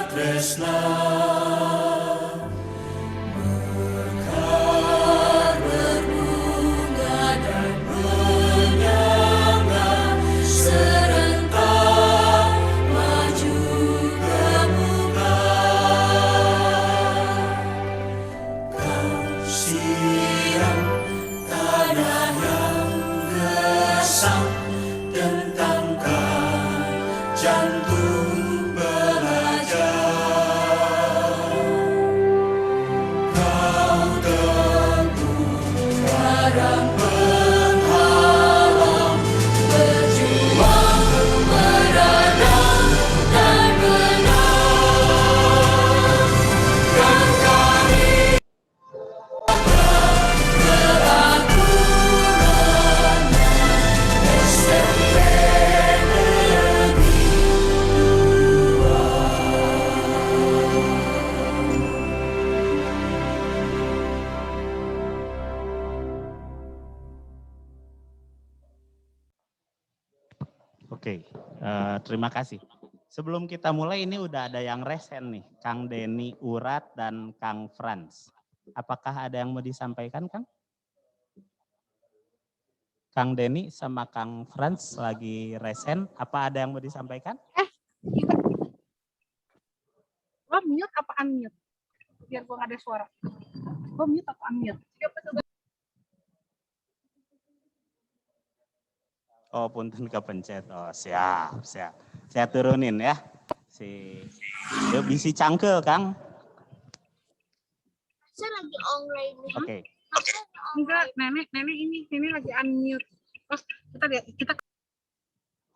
tresna Oke, terima kasih. Sebelum kita mulai ini udah ada yang resen nih, Kang Denny Urat dan Kang Franz. Apakah ada yang mau disampaikan, Kang? Kang Denny sama Kang Franz lagi resen, apa ada yang mau disampaikan? Lo mute apa unmute? Biar gue gak ada suara. Lo mute apa unmute? Oh, punten kepencet. Oh, siap. Saya turunin ya. Bisi cangkel, Kang. Saya lagi online nih. Oke. Enggak, nenek ini lagi unmute. Terus kita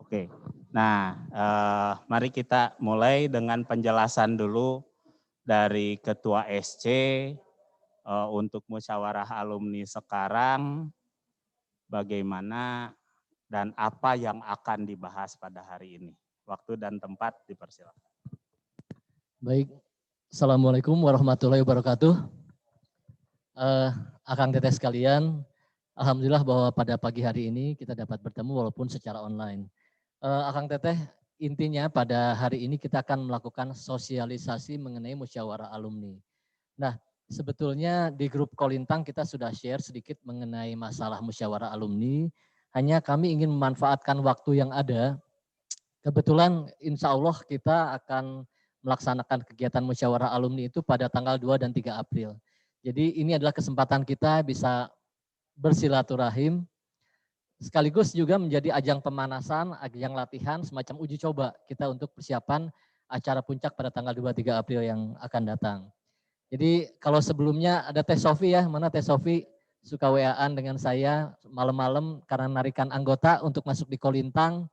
Oke. Nah, mari kita mulai dengan penjelasan dulu dari Ketua SC untuk musyawarah alumni sekarang, bagaimana dan apa yang akan dibahas pada hari ini. Waktu dan tempat dipersilakan. Baik, Assalamualaikum warahmatullahi wabarakatuh. Akang teteh sekalian, alhamdulillah bahwa pada pagi hari ini kita dapat bertemu walaupun secara online. Akang teteh, intinya pada hari ini kita akan melakukan sosialisasi mengenai musyawarah alumni. Nah, sebetulnya di grup Kolintang kita sudah share sedikit mengenai masalah musyawarah alumni. Hanya kami ingin memanfaatkan waktu yang ada. Kebetulan insya Allah kita akan melaksanakan kegiatan musyawarah alumni itu pada tanggal 2 dan 3 April. Jadi ini adalah kesempatan kita bisa bersilaturahim, sekaligus juga menjadi ajang pemanasan, ajang latihan, semacam uji coba kita untuk persiapan acara puncak pada tanggal 2-3 April yang akan datang. Jadi kalau sebelumnya ada Teh Sofi ya, mana Teh Sofi suka WA-an dengan saya malam-malam karena narikan anggota untuk masuk di Kolintang.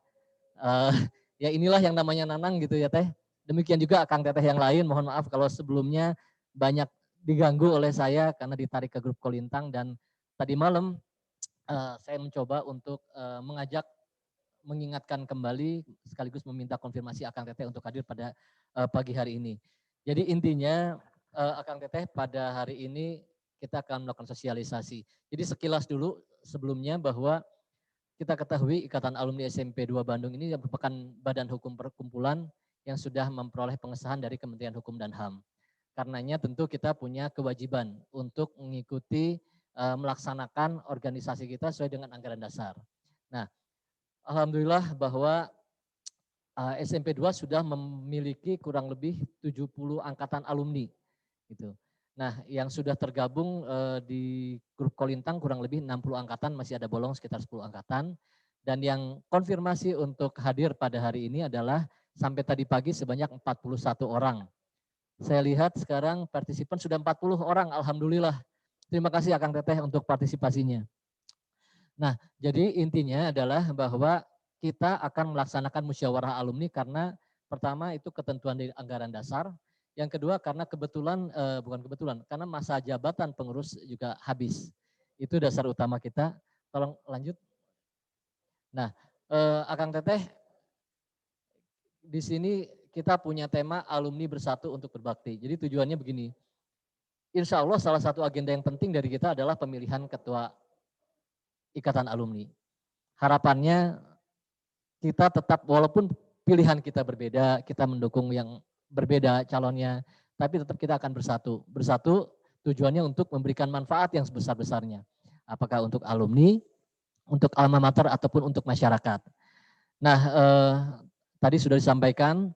Ya inilah yang namanya Nanang gitu ya Teh. Demikian juga Kang Teteh yang lain, mohon maaf kalau sebelumnya banyak diganggu oleh saya karena ditarik ke grup Kolintang, dan tadi malam saya mencoba untuk mengingatkan kembali sekaligus meminta konfirmasi Akang Teteh untuk hadir pada pagi hari ini. Jadi intinya Akang Teteh pada hari ini kita akan melakukan sosialisasi. Jadi sekilas dulu sebelumnya bahwa kita ketahui Ikatan Alumni SMP 2 Bandung ini merupakan badan hukum perkumpulan yang sudah memperoleh pengesahan dari Kementerian Hukum dan HAM. Karenanya tentu kita punya kewajiban untuk mengikuti melaksanakan organisasi kita sesuai dengan anggaran dasar. Nah, alhamdulillah bahwa SMP 2 sudah memiliki kurang lebih 70 angkatan alumni gitu. Nah, yang sudah tergabung di grup Kolintang kurang lebih 60 angkatan, masih ada bolong sekitar 10 angkatan. Dan yang konfirmasi untuk hadir pada hari ini adalah sampai tadi pagi sebanyak 41 orang. Saya lihat sekarang partisipan sudah 40 orang, alhamdulillah. Terima kasih Akang Teteh untuk partisipasinya. Nah, jadi intinya adalah bahwa kita akan melaksanakan musyawarah alumni karena pertama itu ketentuan dari anggaran dasar. Yang kedua karena karena masa jabatan pengurus juga habis. Itu dasar utama kita. Tolong lanjut. Nah, Akang Teteh, di sini kita punya tema alumni bersatu untuk berbakti. Jadi tujuannya begini. Insya Allah salah satu agenda yang penting dari kita adalah pemilihan ketua Ikatan Alumni. Harapannya kita tetap walaupun pilihan kita berbeda, kita mendukung yang berbeda calonnya, tapi tetap kita akan bersatu. Bersatu tujuannya untuk memberikan manfaat yang sebesar-besarnya. Apakah untuk alumni, untuk alma mater, ataupun untuk masyarakat. Nah, tadi sudah disampaikan,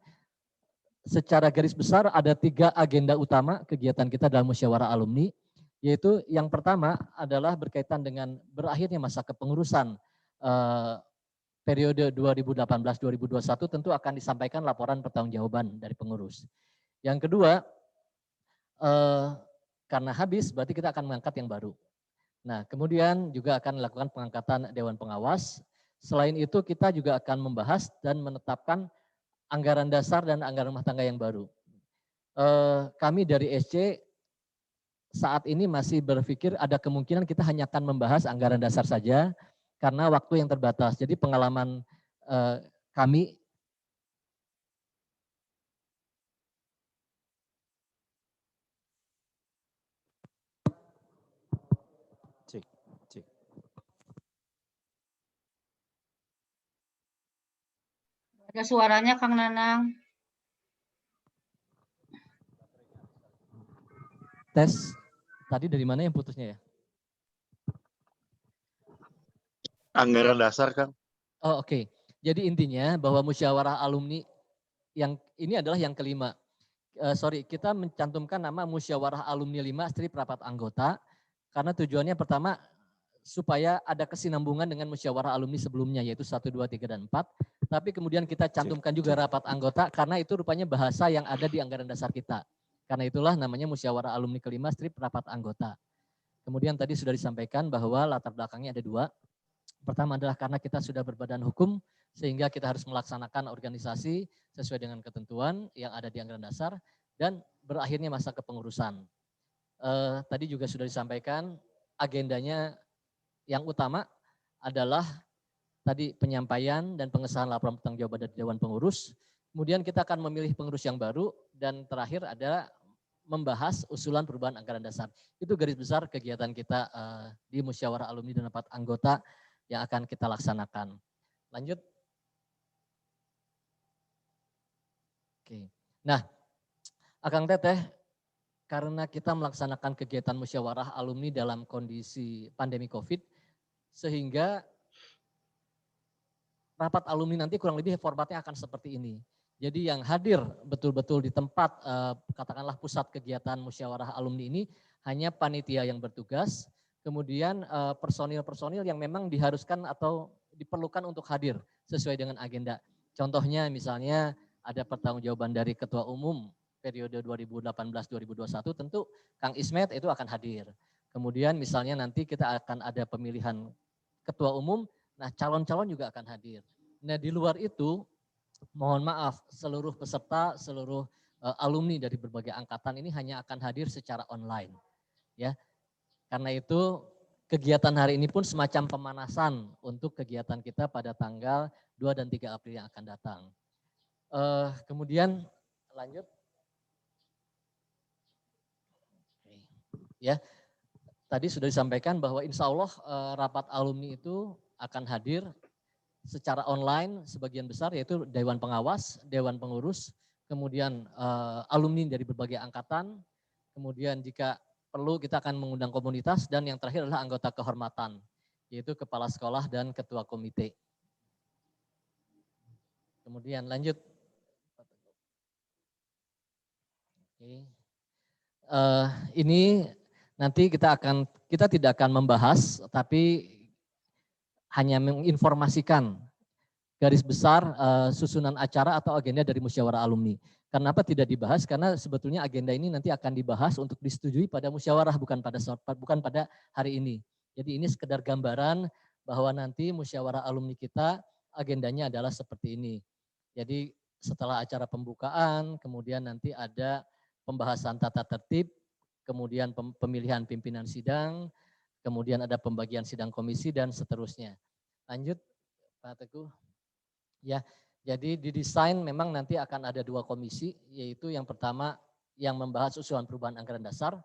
secara garis besar ada 3 agenda utama kegiatan kita dalam musyawarah alumni, yaitu yang pertama adalah berkaitan dengan berakhirnya masa kepengurusan periode 2018-2021, tentu akan disampaikan laporan pertanggungjawaban dari pengurus. Yang kedua, karena habis berarti kita akan mengangkat yang baru. Nah, kemudian juga akan melakukan pengangkatan Dewan Pengawas. Selain itu kita juga akan membahas dan menetapkan anggaran dasar dan anggaran rumah tangga yang baru. Kami dari SC saat ini masih berpikir ada kemungkinan kita hanya akan membahas anggaran dasar saja karena waktu yang terbatas. Jadi pengalaman kami Ada suaranya Kang Nanang. tes tadi dari mana yang putusnya ya? Anggaran dasar, Kang. Oh, oke. Jadi intinya bahwa musyawarah alumni yang ini adalah yang kelima. Kita mencantumkan nama musyawarah alumni 5 strip rapat anggota karena tujuannya pertama supaya ada kesinambungan dengan musyawarah alumni sebelumnya yaitu 1, 2, 3, dan 4. Tapi kemudian kita cantumkan juga rapat anggota karena itu rupanya bahasa yang ada di anggaran dasar kita. Karena itulah namanya musyawarah alumni kelima strip rapat anggota. Kemudian tadi sudah disampaikan bahwa latar belakangnya ada 2. Pertama adalah karena kita sudah berbadan hukum sehingga kita harus melaksanakan organisasi sesuai dengan ketentuan yang ada di anggaran dasar dan berakhirnya masa kepengurusan. Tadi juga sudah disampaikan agendanya yang utama adalah tadi penyampaian dan pengesahan laporan pertanggungjawaban dari Dewan Pengurus. Kemudian kita akan memilih pengurus yang baru dan terakhir ada membahas usulan perubahan anggaran dasar. Itu garis besar kegiatan kita di musyawarah alumni dan rapat anggota yang akan kita laksanakan. Lanjut. Oke. Nah, Akang Teteh, karena kita melaksanakan kegiatan musyawarah alumni dalam kondisi pandemi COVID, sehingga rapat alumni nanti kurang lebih formatnya akan seperti ini. Jadi yang hadir betul-betul di tempat katakanlah pusat kegiatan musyawarah alumni ini hanya panitia yang bertugas, kemudian personil-personil yang memang diharuskan atau diperlukan untuk hadir sesuai dengan agenda. Contohnya misalnya ada pertanggungjawaban dari Ketua Umum periode 2018-2021, tentu Kang Ismet itu akan hadir. Kemudian misalnya nanti kita akan ada pemilihan Ketua Umum, nah calon-calon juga akan hadir. Nah di luar itu, mohon maaf, seluruh peserta, seluruh alumni dari berbagai angkatan ini hanya akan hadir secara online. Ya, karena itu kegiatan hari ini pun semacam pemanasan untuk kegiatan kita pada tanggal 2 dan 3 April yang akan datang. Kemudian lanjut. Ya, tadi sudah disampaikan bahwa insya Allah rapat alumni itu akan hadir secara online sebagian besar yaitu Dewan Pengawas, Dewan Pengurus, kemudian alumni dari berbagai angkatan, kemudian jika perlu kita akan mengundang komunitas dan yang terakhir adalah anggota kehormatan yaitu kepala sekolah dan ketua komite. Kemudian lanjut. Oke. Ini nanti kita tidak akan membahas tapi hanya menginformasikan garis besar susunan acara atau agenda dari musyawarah alumni. Kenapa tidak dibahas? Karena sebetulnya agenda ini nanti akan dibahas untuk disetujui pada musyawarah bukan pada hari ini. Jadi ini sekedar gambaran bahwa nanti musyawarah alumni kita agendanya adalah seperti ini. Jadi setelah acara pembukaan, kemudian nanti ada pembahasan tata tertib, kemudian pemilihan pimpinan sidang, kemudian ada pembagian sidang komisi dan seterusnya. Lanjut Pak Teguh. Ya, jadi didesain memang nanti akan ada 2 komisi, yaitu yang pertama yang membahas usulan perubahan anggaran dasar.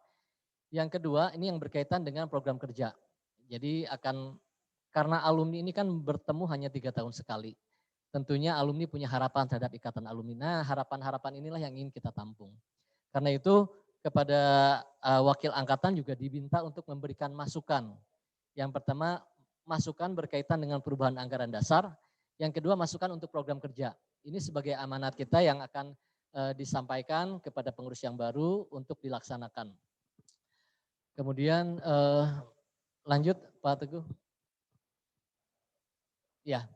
Yang kedua ini yang berkaitan dengan program kerja. Jadi karena alumni ini kan bertemu hanya 3 tahun sekali. tentunya alumni punya harapan terhadap ikatan alumni. Nah, harapan-harapan inilah yang ingin kita tampung. Karena itu kepada wakil angkatan juga diminta untuk memberikan masukan. Yang pertama, masukan berkaitan dengan perubahan anggaran dasar. Yang kedua, masukan untuk program kerja. Ini sebagai amanat kita yang akan disampaikan kepada pengurus yang baru untuk dilaksanakan. Kemudian lanjut Pak Teguh. Ya,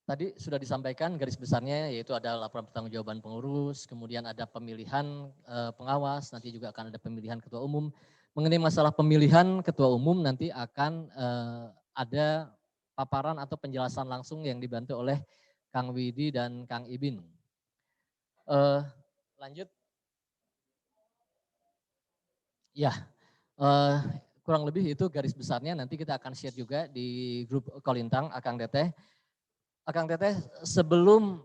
tadi sudah disampaikan garis besarnya, yaitu ada laporan pertanggungjawaban pengurus, kemudian ada pemilihan pengawas, nanti juga akan ada pemilihan ketua umum. Mengenai masalah pemilihan ketua umum nanti akan ada paparan atau penjelasan langsung yang dibantu oleh Kang Widi dan Kang Ibin. Lanjut. Ya, kurang lebih itu garis besarnya. Nanti kita akan share juga di grup Kolintang, Akang Teteh. Akang Teteh, sebelum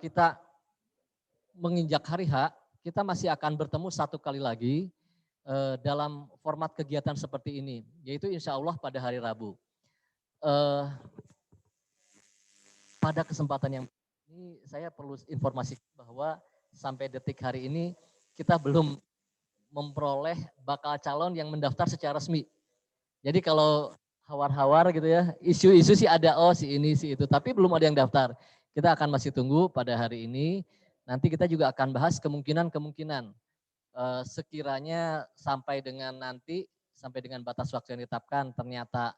kita menginjak hari H, kita masih akan bertemu satu kali lagi dalam format kegiatan seperti ini, yaitu insya Allah pada hari Rabu. Pada kesempatan yang ini saya perlu informasi bahwa sampai detik hari ini kita belum memperoleh bakal calon yang mendaftar secara resmi. Jadi kalau hawar-hawar gitu ya, isu-isu sih ada, oh si ini si itu, tapi belum ada yang daftar. Kita akan masih tunggu pada hari ini. Nanti kita juga akan bahas kemungkinan-kemungkinan. Sekiranya sampai dengan nanti, sampai dengan batas waktu yang ditetapkan, ternyata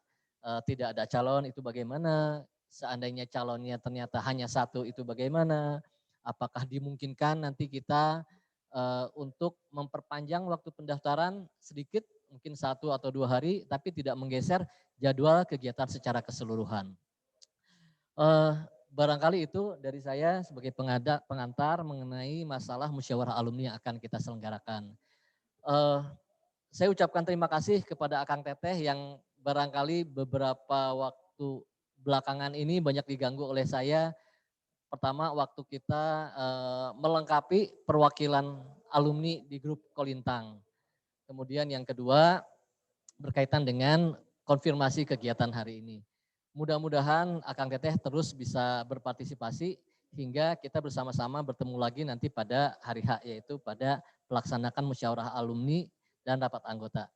tidak ada calon, itu bagaimana? Seandainya calonnya ternyata hanya satu, itu bagaimana? Apakah dimungkinkan nanti kita untuk memperpanjang waktu pendaftaran sedikit, mungkin 1 atau 2 hari, tapi tidak menggeser jadwal kegiatan secara keseluruhan. Barangkali itu dari saya sebagai pengantar mengenai masalah musyawarah alumni yang akan kita selenggarakan. Saya ucapkan terima kasih kepada Akang Teteh yang barangkali beberapa waktu belakangan ini banyak diganggu oleh saya. Pertama, waktu kita melengkapi perwakilan alumni di grup Kolintang. Kemudian yang kedua, berkaitan dengan konfirmasi kegiatan hari ini. Mudah-mudahan Akang Teteh terus bisa berpartisipasi hingga kita bersama-sama bertemu lagi nanti pada hari H, yaitu pada pelaksanaan musyawarah alumni dan rapat anggota.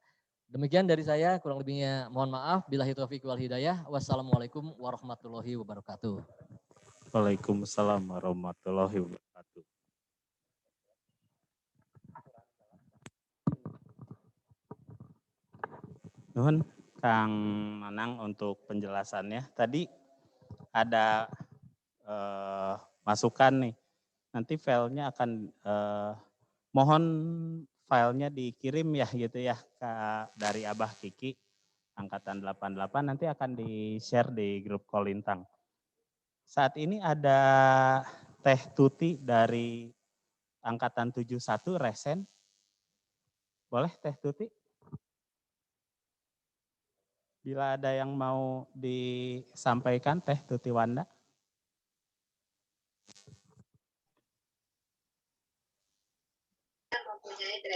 Demikian dari saya, kurang lebihnya mohon maaf. Billahi taufiq wal hidayah. Wassalamualaikum warahmatullahi wabarakatuh. Waalaikumsalam warahmatullahi wabarakatuh. Nuhun Kang Manang untuk penjelasannya. Tadi ada masukan nih. Nanti filenya akan mohon filenya dikirim ya gitu ya dari Abah Kiki angkatan 88, nanti akan di-share di grup Kolintang. Saat ini ada Teh Tuti dari angkatan 71 Resen. Boleh Teh Tuti? Bila ada yang mau disampaikan Teh Tuti Wanda.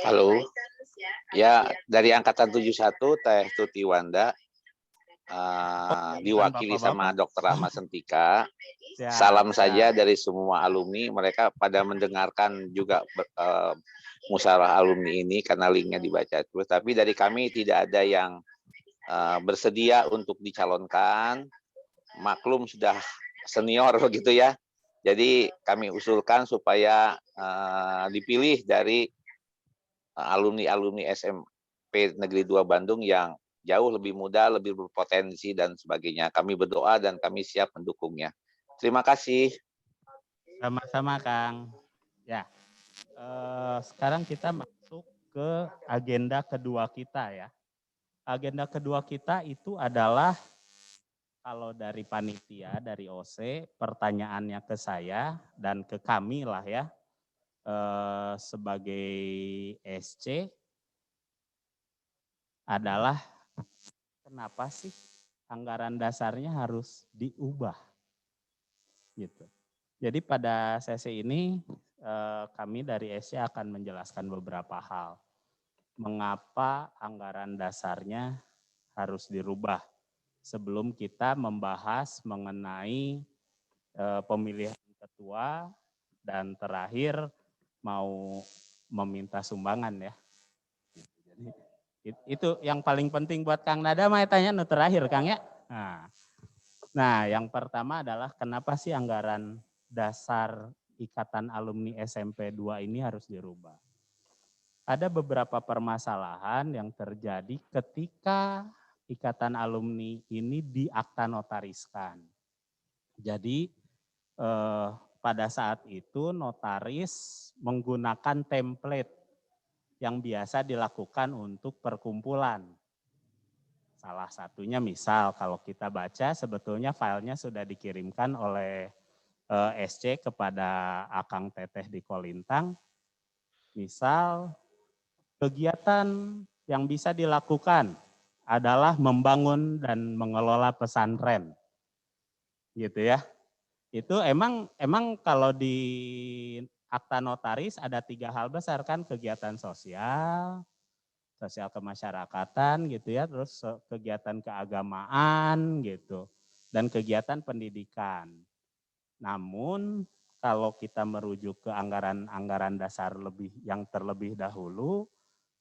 Halo, ya dari angkatan 71 Teh Tuti Wanda, diwakili sama Dr. Ahmad Sentika. Salam saja dari semua alumni, mereka pada mendengarkan juga musyawarah alumni ini karena linknya dibaca terus. Tapi dari kami tidak ada yang bersedia untuk dicalonkan, maklum sudah senior begitu ya. Jadi kami usulkan supaya dipilih dari alumni-alumni SMP Negeri 2 Bandung yang jauh lebih muda, lebih berpotensi dan sebagainya. Kami berdoa dan kami siap mendukungnya. Terima kasih. Sama-sama Kang. Ya, sekarang kita masuk ke agenda kedua kita ya. Agenda kedua kita itu adalah kalau dari panitia, dari OC, pertanyaannya ke saya dan ke kami lah ya. Sebagai SC adalah kenapa sih anggaran dasarnya harus diubah gitu. Jadi pada sesi ini kami dari SC akan menjelaskan beberapa hal. Mengapa anggaran dasarnya harus dirubah. sebelum kita membahas mengenai pemilihan ketua dan terakhir mau meminta sumbangan ya. Jadi itu yang paling penting buat Kang Nada mah tanya nu terakhir Kang ya. Nah, yang pertama adalah kenapa sih anggaran dasar Ikatan Alumni SMP 2 ini harus dirubah? Ada beberapa permasalahan yang terjadi ketika Ikatan Alumni ini diakta notariskan. Jadi pada saat itu notaris menggunakan template yang biasa dilakukan untuk perkumpulan. Salah satunya misal kalau kita baca sebetulnya filenya sudah dikirimkan oleh SC kepada Akang Teteh di Kolintang. Misal kegiatan yang bisa dilakukan adalah membangun dan mengelola pesantren. Gitu ya. Itu emang kalau di akta notaris ada 3 hal besar kan, kegiatan sosial kemasyarakatan gitu ya, terus kegiatan keagamaan gitu, dan kegiatan pendidikan. Namun kalau kita merujuk ke anggaran dasar yang terlebih dahulu,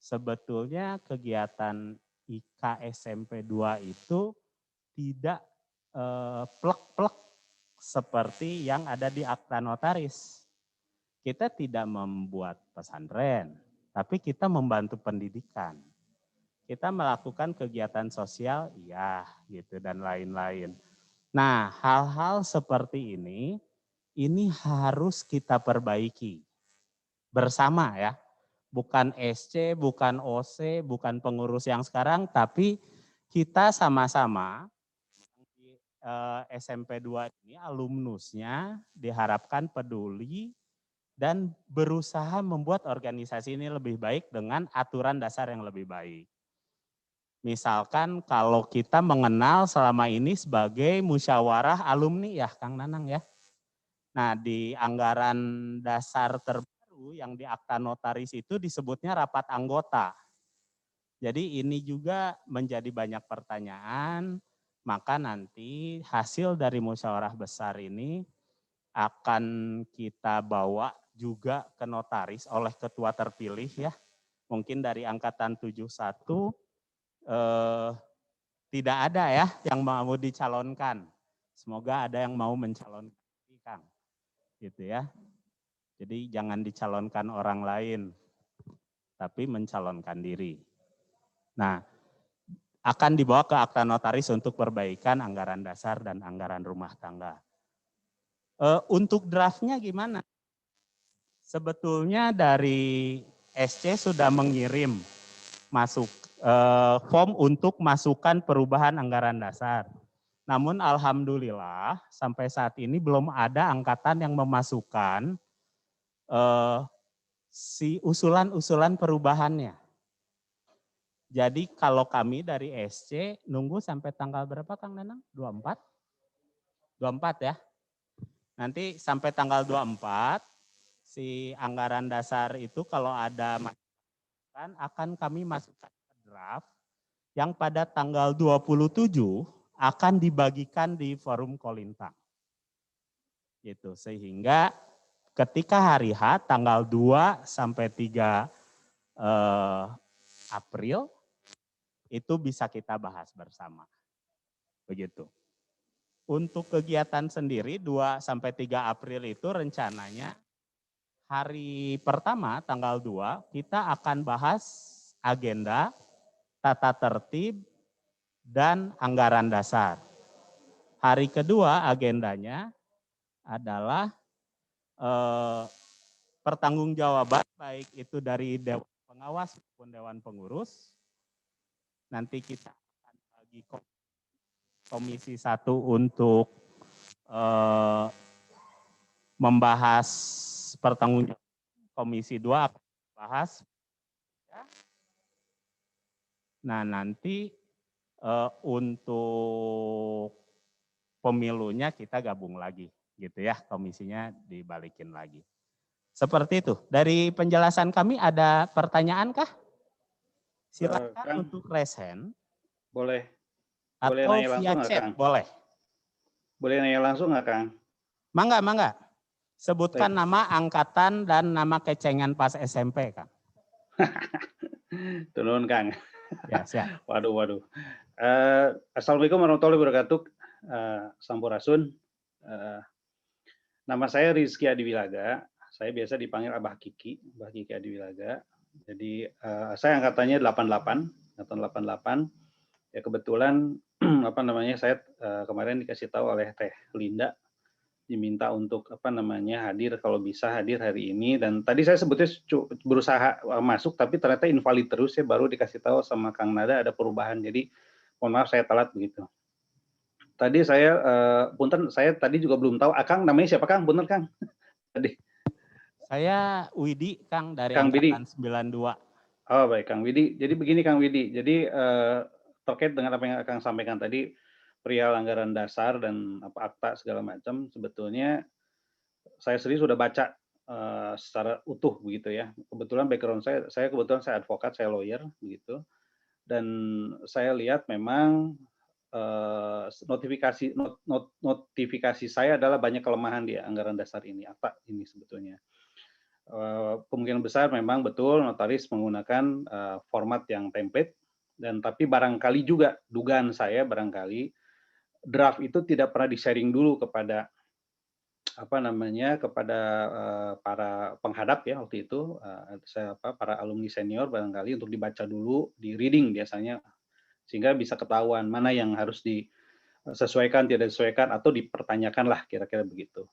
sebetulnya kegiatan IK SMP 2 itu tidak plek-plek seperti yang ada di akta notaris. Kita tidak membuat pesantren, tapi kita membantu pendidikan. Kita melakukan kegiatan sosial, iya gitu dan lain-lain. Nah, hal-hal seperti ini harus kita perbaiki bersama ya. Bukan SC, bukan OC, bukan pengurus yang sekarang, tapi kita sama-sama SMP 2 ini alumnusnya diharapkan peduli dan berusaha membuat organisasi ini lebih baik dengan aturan dasar yang lebih baik. Misalkan kalau kita mengenal selama ini sebagai musyawarah alumni ya Kang Nanang ya. Nah di anggaran dasar terbaru yang di akta notaris itu disebutnya rapat anggota. Jadi ini juga menjadi banyak pertanyaan, maka nanti hasil dari musyawarah besar ini akan kita bawa juga ke notaris oleh ketua terpilih ya. Mungkin dari angkatan 71 tidak ada ya yang mau dicalonkan. Semoga ada yang mau mencalonkan Kang. Gitu ya. Jadi jangan dicalonkan orang lain, tapi mencalonkan diri. Nah, akan dibawa ke akta notaris untuk perbaikan anggaran dasar dan anggaran rumah tangga. Untuk draftnya gimana? Sebetulnya dari SC sudah mengirim form untuk masukan perubahan anggaran dasar. Namun alhamdulillah sampai saat ini belum ada angkatan yang memasukkan si usulan-usulan perubahannya. Jadi kalau kami dari SC nunggu sampai tanggal berapa Kang Nanang? 24? 24 ya. Nanti sampai tanggal 24 si anggaran dasar itu kalau ada masukan akan kami masukkan ke draft yang pada tanggal 27 akan dibagikan di forum Kolintang. Gitu, sehingga ketika hari H tanggal 2 sampai 3 April itu bisa kita bahas bersama. Begitu. Untuk kegiatan sendiri 2 sampai 3 April itu rencananya hari pertama tanggal 2 kita akan bahas agenda, tata tertib, dan anggaran dasar. Hari kedua agendanya adalah pertanggungjawaban baik itu dari Dewan Pengawas maupun Dewan Pengurus. Nanti kita akan bagi Komisi 1 untuk membahas pertanggungjawaban. Komisi 2 akan membahas. Nah nanti untuk pemilunya kita gabung lagi gitu ya, komisinya dibalikin lagi. Seperti itu. Dari penjelasan kami ada pertanyaan kah? Silakan untuk raise hand. Boleh Boleh Atau nanya via langsung nggak, chat, Kang? boleh. Boleh nanya langsung nggak, Kang? Mangga, mangga. Sebutkan Baik. nama angkatan dan nama kecengan pas SMP, Kang. Turun, Kang. Ya, siap. Waduh. Assalamualaikum warahmatullahi wabarakatuh. Sampurasun. Nama saya Rizky Adiwilaga. Saya biasa dipanggil Abah Kiki Adiwilaga. Jadi saya angkatannya 88, angkatan 88. Ya kebetulan saya kemarin dikasih tahu oleh Teh Linda, diminta untuk hadir kalau bisa hadir hari ini, dan tadi saya sebetulnya berusaha masuk tapi ternyata invalid terus, ya baru dikasih tahu sama Kang Nada ada perubahan, jadi mohon maaf saya telat begitu. Tadi saya punten, saya tadi juga belum tahu Akang namanya siapa, Kang? Bener, Kang? Tadi Saya Widi, Kang, dari Kang Widi. angkatan 92. Oh baik, Kang Widi. Jadi begini, Kang Widi. Jadi terkait dengan apa yang Kang sampaikan tadi, perihal anggaran dasar dan akta segala macam, sebetulnya saya sendiri sudah baca secara utuh begitu ya. Kebetulan background saya kebetulan saya advokat, saya lawyer begitu. Dan saya lihat memang notifikasi saya adalah banyak kelemahan di anggaran dasar ini, akta ini sebetulnya. Kemungkinan besar memang betul notaris menggunakan format yang template, dan tapi barangkali juga dugaan saya barangkali draft itu tidak pernah di-sharing dulu kepada kepada para penghadap ya waktu itu, para alumni senior barangkali untuk dibaca dulu, di reading biasanya, sehingga bisa ketahuan mana yang harus disesuaikan, tidak disesuaikan, atau dipertanyakan lah kira-kira begitu.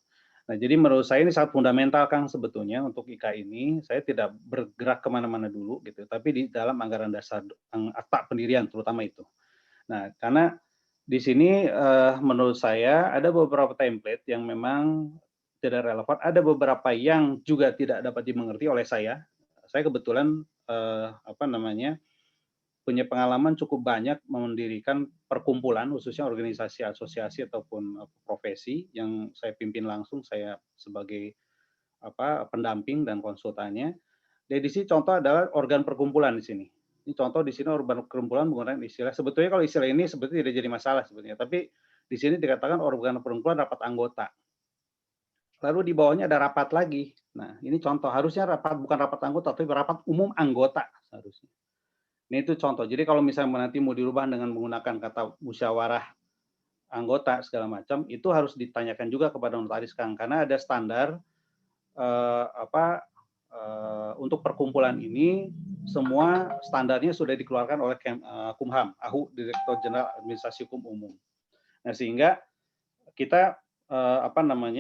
Nah, jadi menurut saya ini sangat fundamental, Kang, sebetulnya untuk IKA ini. Saya tidak bergerak kemana-mana dulu, gitu, tapi di dalam anggaran dasar akta pendirian terutama itu. Nah, karena di sini menurut saya ada beberapa template yang memang tidak relevan, ada beberapa yang juga tidak dapat dimengerti oleh saya. Saya kebetulan punya pengalaman cukup banyak mendirikan perkumpulan, khususnya organisasi, asosiasi ataupun profesi yang saya pimpin langsung, saya sebagai pendamping dan konsultannya. Jadi di sini contoh adalah organ perkumpulan di sini. Ini contoh di sini organ perkumpulan menggunakan istilah. Sebetulnya kalau istilah ini sebetulnya tidak jadi masalah sebetulnya, tapi di sini dikatakan organ perkumpulan rapat anggota. Lalu di bawahnya ada rapat lagi. Nah, ini contoh, harusnya rapat bukan rapat anggota, tapi rapat umum anggota seharusnya. Ini itu contoh. Jadi kalau misalnya nanti mau dirubah dengan menggunakan kata musyawarah anggota segala macam, itu harus ditanyakan juga kepada notaris, Kang, karena ada standar untuk perkumpulan ini, semua standarnya sudah dikeluarkan oleh Kumham, AHU, Direktur Jenderal Administrasi Hukum Umum. Nah, sehingga kita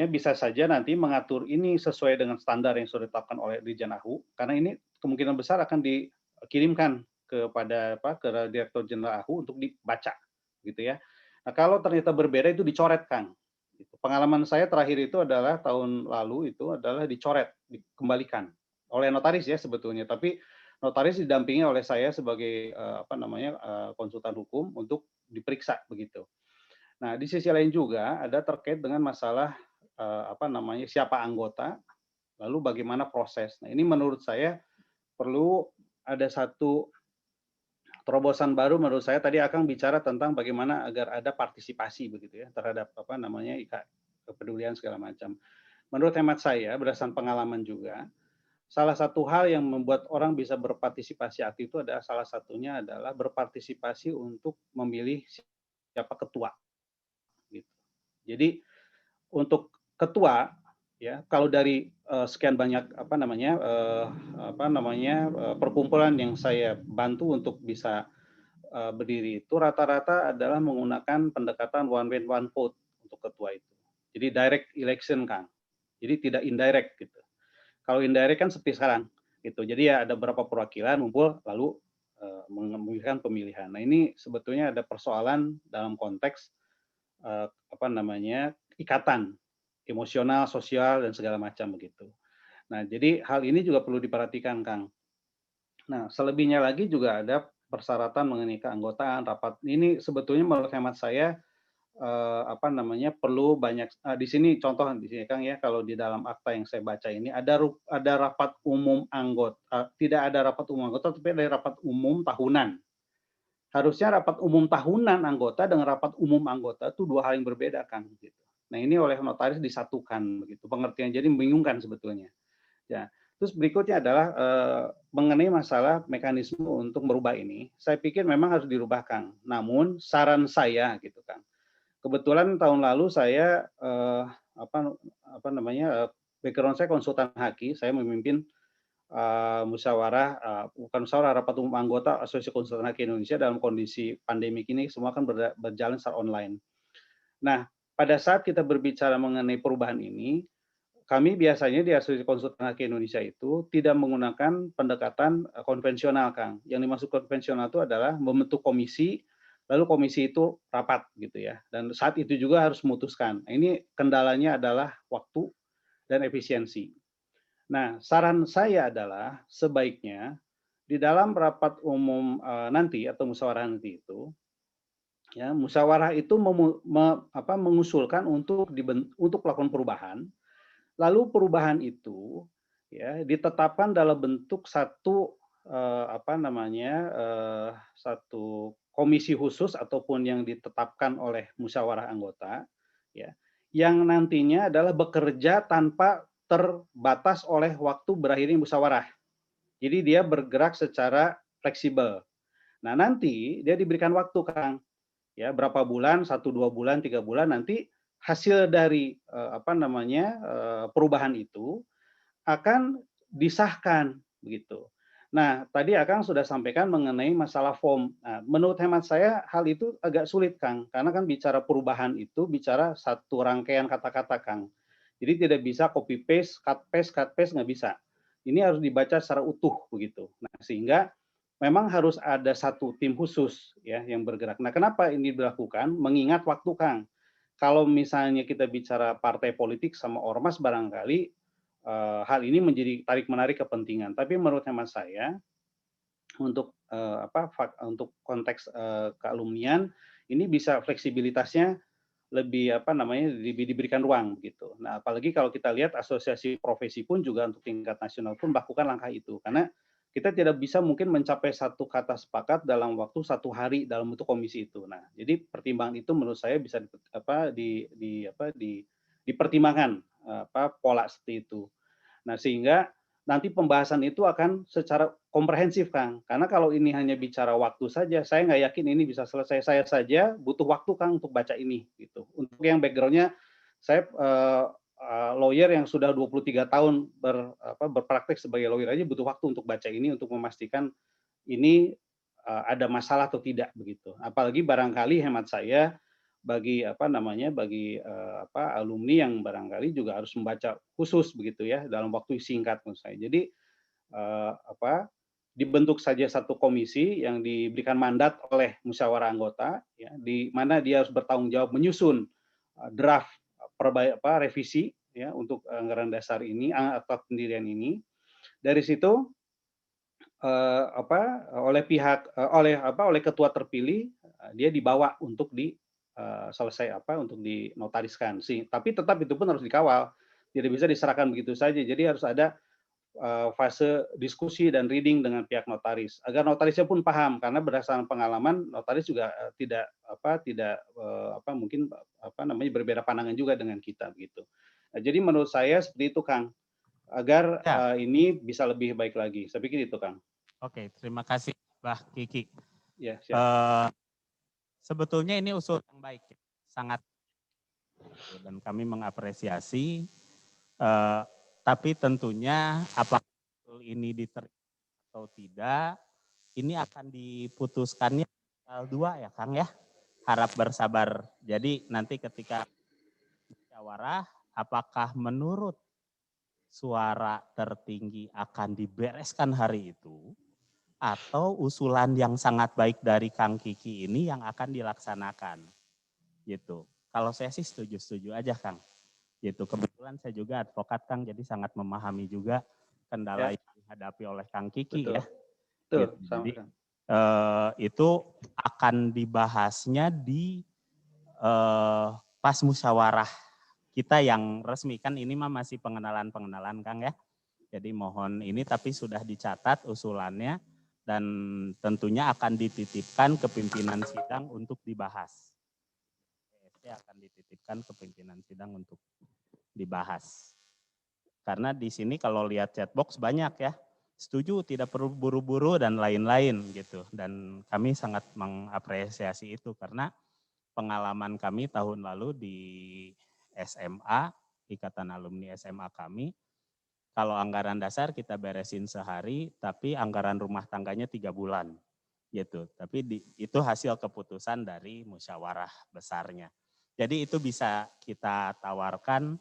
bisa saja nanti mengatur ini sesuai dengan standar yang sudah ditetapkan oleh Dirjen AHU, karena ini kemungkinan besar akan dikirimkan kepada ke Direktur Jenderal AHU untuk dibaca, gitu ya. Nah, kalau ternyata berbeda itu dicoret, Kang. Pengalaman saya terakhir itu adalah tahun lalu itu adalah dicoret, dikembalikan oleh notaris ya sebetulnya, tapi notaris didampingi oleh saya sebagai konsultan hukum untuk diperiksa begitu. Nah, di sisi lain juga ada terkait dengan masalah siapa anggota, lalu bagaimana proses. Nah, ini menurut saya perlu ada satu terobosan baru menurut saya. Tadi Akang bicara tentang bagaimana agar ada partisipasi begitu ya terhadap kepedulian segala macam. Menurut hemat saya berdasarkan pengalaman juga, salah satu hal yang membuat orang bisa berpartisipasi aktif itu adalah salah satunya adalah berpartisipasi untuk memilih siapa ketua. Gitu. Jadi untuk ketua ya, kalau dari sekian banyak perkumpulan yang saya bantu untuk bisa berdiri itu rata-rata adalah menggunakan pendekatan one man one vote untuk ketua itu. Jadi direct election, Kang. Jadi tidak indirect gitu. Kalau indirect kan seperti sekarang gitu. Jadi ya ada beberapa perwakilan ngumpul lalu mengambilkan pemilihan. Nah, ini sebetulnya ada persoalan dalam konteks ikatan emosional, sosial, dan segala macam begitu. Nah, jadi hal ini juga perlu diperhatikan, Kang. Nah, selebihnya lagi juga ada persyaratan mengenai keanggotaan rapat. Ini sebetulnya menurut hemat saya perlu banyak di sini contoh di sini, Kang ya, kalau di dalam akta yang saya baca ini ada rapat umum anggota, tidak ada rapat umum anggota tapi ada rapat umum tahunan. harusnya rapat umum tahunan anggota dengan rapat umum anggota itu dua hal yang berbeda, Kang. Gitu. Nah ini oleh notaris disatukan, begitu pengertian. Jadi membingungkan sebetulnya. Ya. Terus berikutnya adalah mengenai masalah mekanisme untuk merubah ini. Saya pikir memang harus dirubah, Kang. Namun saran saya, gitu, Kang. Kebetulan tahun lalu saya background saya konsultan HAKI, saya memimpin bukan musyawarah rapat umum anggota Asosiasi Konsultan HAKI Indonesia dalam kondisi pandemi ini semua kan berjalan secara online. Nah, pada saat kita berbicara mengenai perubahan ini, kami biasanya di Asosiasi Konsultan HAKI Indonesia itu tidak menggunakan pendekatan konvensional, Kang. Yang dimaksud konvensional itu adalah membentuk komisi, lalu komisi itu rapat gitu ya. Dan saat itu juga harus memutuskan. Nah, ini kendalanya adalah waktu dan efisiensi. Nah, saran saya adalah sebaiknya di dalam rapat umum nanti atau musyawarah nanti itu, ya musyawarah itu mengusulkan untuk melakukan perubahan. Lalu perubahan itu ya ditetapkan dalam bentuk satu satu komisi khusus ataupun yang ditetapkan oleh musyawarah anggota ya yang nantinya adalah bekerja tanpa terbatas oleh waktu berakhirnya musyawarah. Jadi dia bergerak secara fleksibel. Nah, nanti dia diberikan waktu, Kang. Ya, berapa bulan, 1, 2 bulan, 3 bulan, nanti hasil dari perubahan itu akan disahkan begitu. Nah, tadi Akang sudah sampaikan mengenai masalah form. Nah, menurut hemat saya hal itu agak sulit, Kang, karena kan bicara perubahan itu bicara satu rangkaian kata-kata, Kang. Jadi tidak bisa copy paste, cut paste nggak bisa. Ini harus dibaca secara utuh begitu. Nah, sehingga memang harus ada satu tim khusus ya yang bergerak. Nah, kenapa ini dilakukan? Mengingat waktu, Kang. Kalau misalnya kita bicara partai politik sama ormas barangkali hal ini menjadi tarik-menarik kepentingan. Tapi menurut hemat saya untuk untuk konteks kealumnian ini bisa fleksibilitasnya lebih diberikan ruang gitu. Nah, apalagi kalau kita lihat asosiasi profesi pun juga untuk tingkat nasional pun melakukan langkah itu karena kita tidak bisa mungkin mencapai satu kata sepakat dalam waktu 1 hari dalam bentuk komisi itu. Nah, jadi pertimbangan itu menurut saya bisa dipertimbangkan pola seperti itu. Nah, sehingga nanti pembahasan itu akan secara komprehensif, Kang. Karena kalau ini hanya bicara waktu saja, saya nggak yakin ini bisa selesai. Saya saja butuh waktu, Kang, untuk baca ini. Gitu. Untuk yang background-nya, saya lawyer yang sudah 23 tahun berpraktek sebagai lawyer aja butuh waktu untuk baca ini, untuk memastikan ini ada masalah atau tidak begitu. Apalagi barangkali hemat saya bagi alumni yang barangkali juga harus membaca khusus begitu ya dalam waktu singkat menurut saya. Jadi dibentuk saja satu komisi yang diberikan mandat oleh musyawarah anggota ya di mana dia harus bertanggung jawab menyusun draft revisi ya untuk anggaran dasar ini atau pendirian ini. Dari situ oleh ketua terpilih dia dibawa untuk untuk dinotariskan sih. Tapi tetap itu pun harus dikawal. Tidak bisa diserahkan begitu saja. Jadi harus ada fase diskusi dan reading dengan pihak notaris agar notarisnya pun paham karena berdasarkan pengalaman notaris juga berbeda pandangan juga dengan kita gitu. Nah, jadi menurut saya seperti itu, Kang, agar ini bisa lebih baik lagi. Saya pikir itu, Kang. Oke, terima kasih, Mbah Kiki. Ya, siap. Sebetulnya ini usul yang baik, sangat, dan kami mengapresiasi. Tapi tentunya apakah ini diterima atau tidak, ini akan diputuskannya tanggal 2 ya, Kang ya. Harap bersabar. Jadi nanti ketika musyawarah, apakah menurut suara tertinggi akan dibereskan hari itu, atau usulan yang sangat baik dari Kang Kiki ini yang akan dilaksanakan. Gitu. Kalau saya sih setuju-setuju aja, Kang. Gitu. Kebetulan saya juga advokat, Kang, jadi sangat memahami juga kendala yang dihadapi oleh Kang Kiki. Betul. Ya. Betul. Gitu. Jadi itu akan dibahasnya di pas musyawarah kita yang resmi, kan ini mah masih pengenalan, Kang ya. Jadi mohon ini tapi sudah dicatat usulannya dan tentunya akan dititipkan ke pimpinan sidang untuk dibahas. PSC akan dititipkan ke pimpinan sidang untuk dibahas. Karena di sini kalau lihat chatbox banyak ya, setuju, tidak perlu buru-buru dan lain-lain gitu. Dan kami sangat mengapresiasi itu karena pengalaman kami tahun lalu di SMA, Ikatan Alumni SMA kami, kalau anggaran dasar kita beresin sehari, tapi anggaran rumah tangganya 3 bulan gitu. Tapi itu hasil keputusan dari musyawarah besarnya. Jadi itu bisa kita tawarkan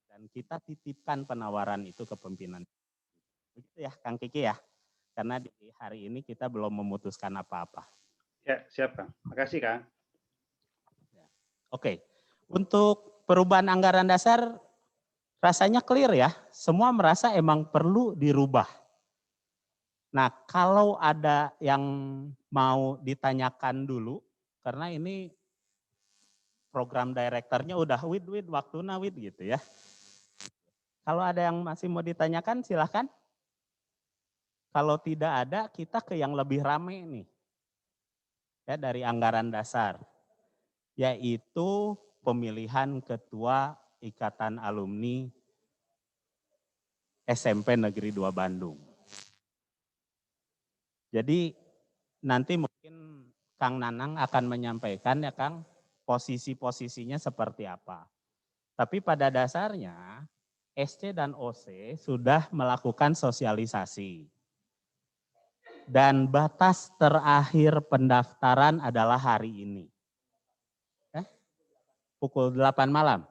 dan kita titipkan penawaran itu ke pimpinan. Begitu ya Kang Kiki ya, karena di hari ini kita belum memutuskan apa-apa. Ya, siap Kang. Makasih Kang. Oke, untuk perubahan anggaran dasar rasanya clear ya, semua merasa emang perlu dirubah. Nah kalau ada yang mau ditanyakan dulu, karena ini program direkturnya udah wid waktuna wid gitu ya. Kalau ada yang masih mau ditanyakan silahkan. Kalau tidak ada kita ke yang lebih rame nih. Ya dari anggaran dasar. Yaitu pemilihan ketua Ikatan Alumni SMP Negeri 2 Bandung. Jadi nanti mungkin Kang Nanang akan menyampaikan ya Kang, posisi-posisinya seperti apa. Tapi pada dasarnya SC dan OC sudah melakukan sosialisasi. Dan batas terakhir pendaftaran adalah hari ini. Pukul 8 malam.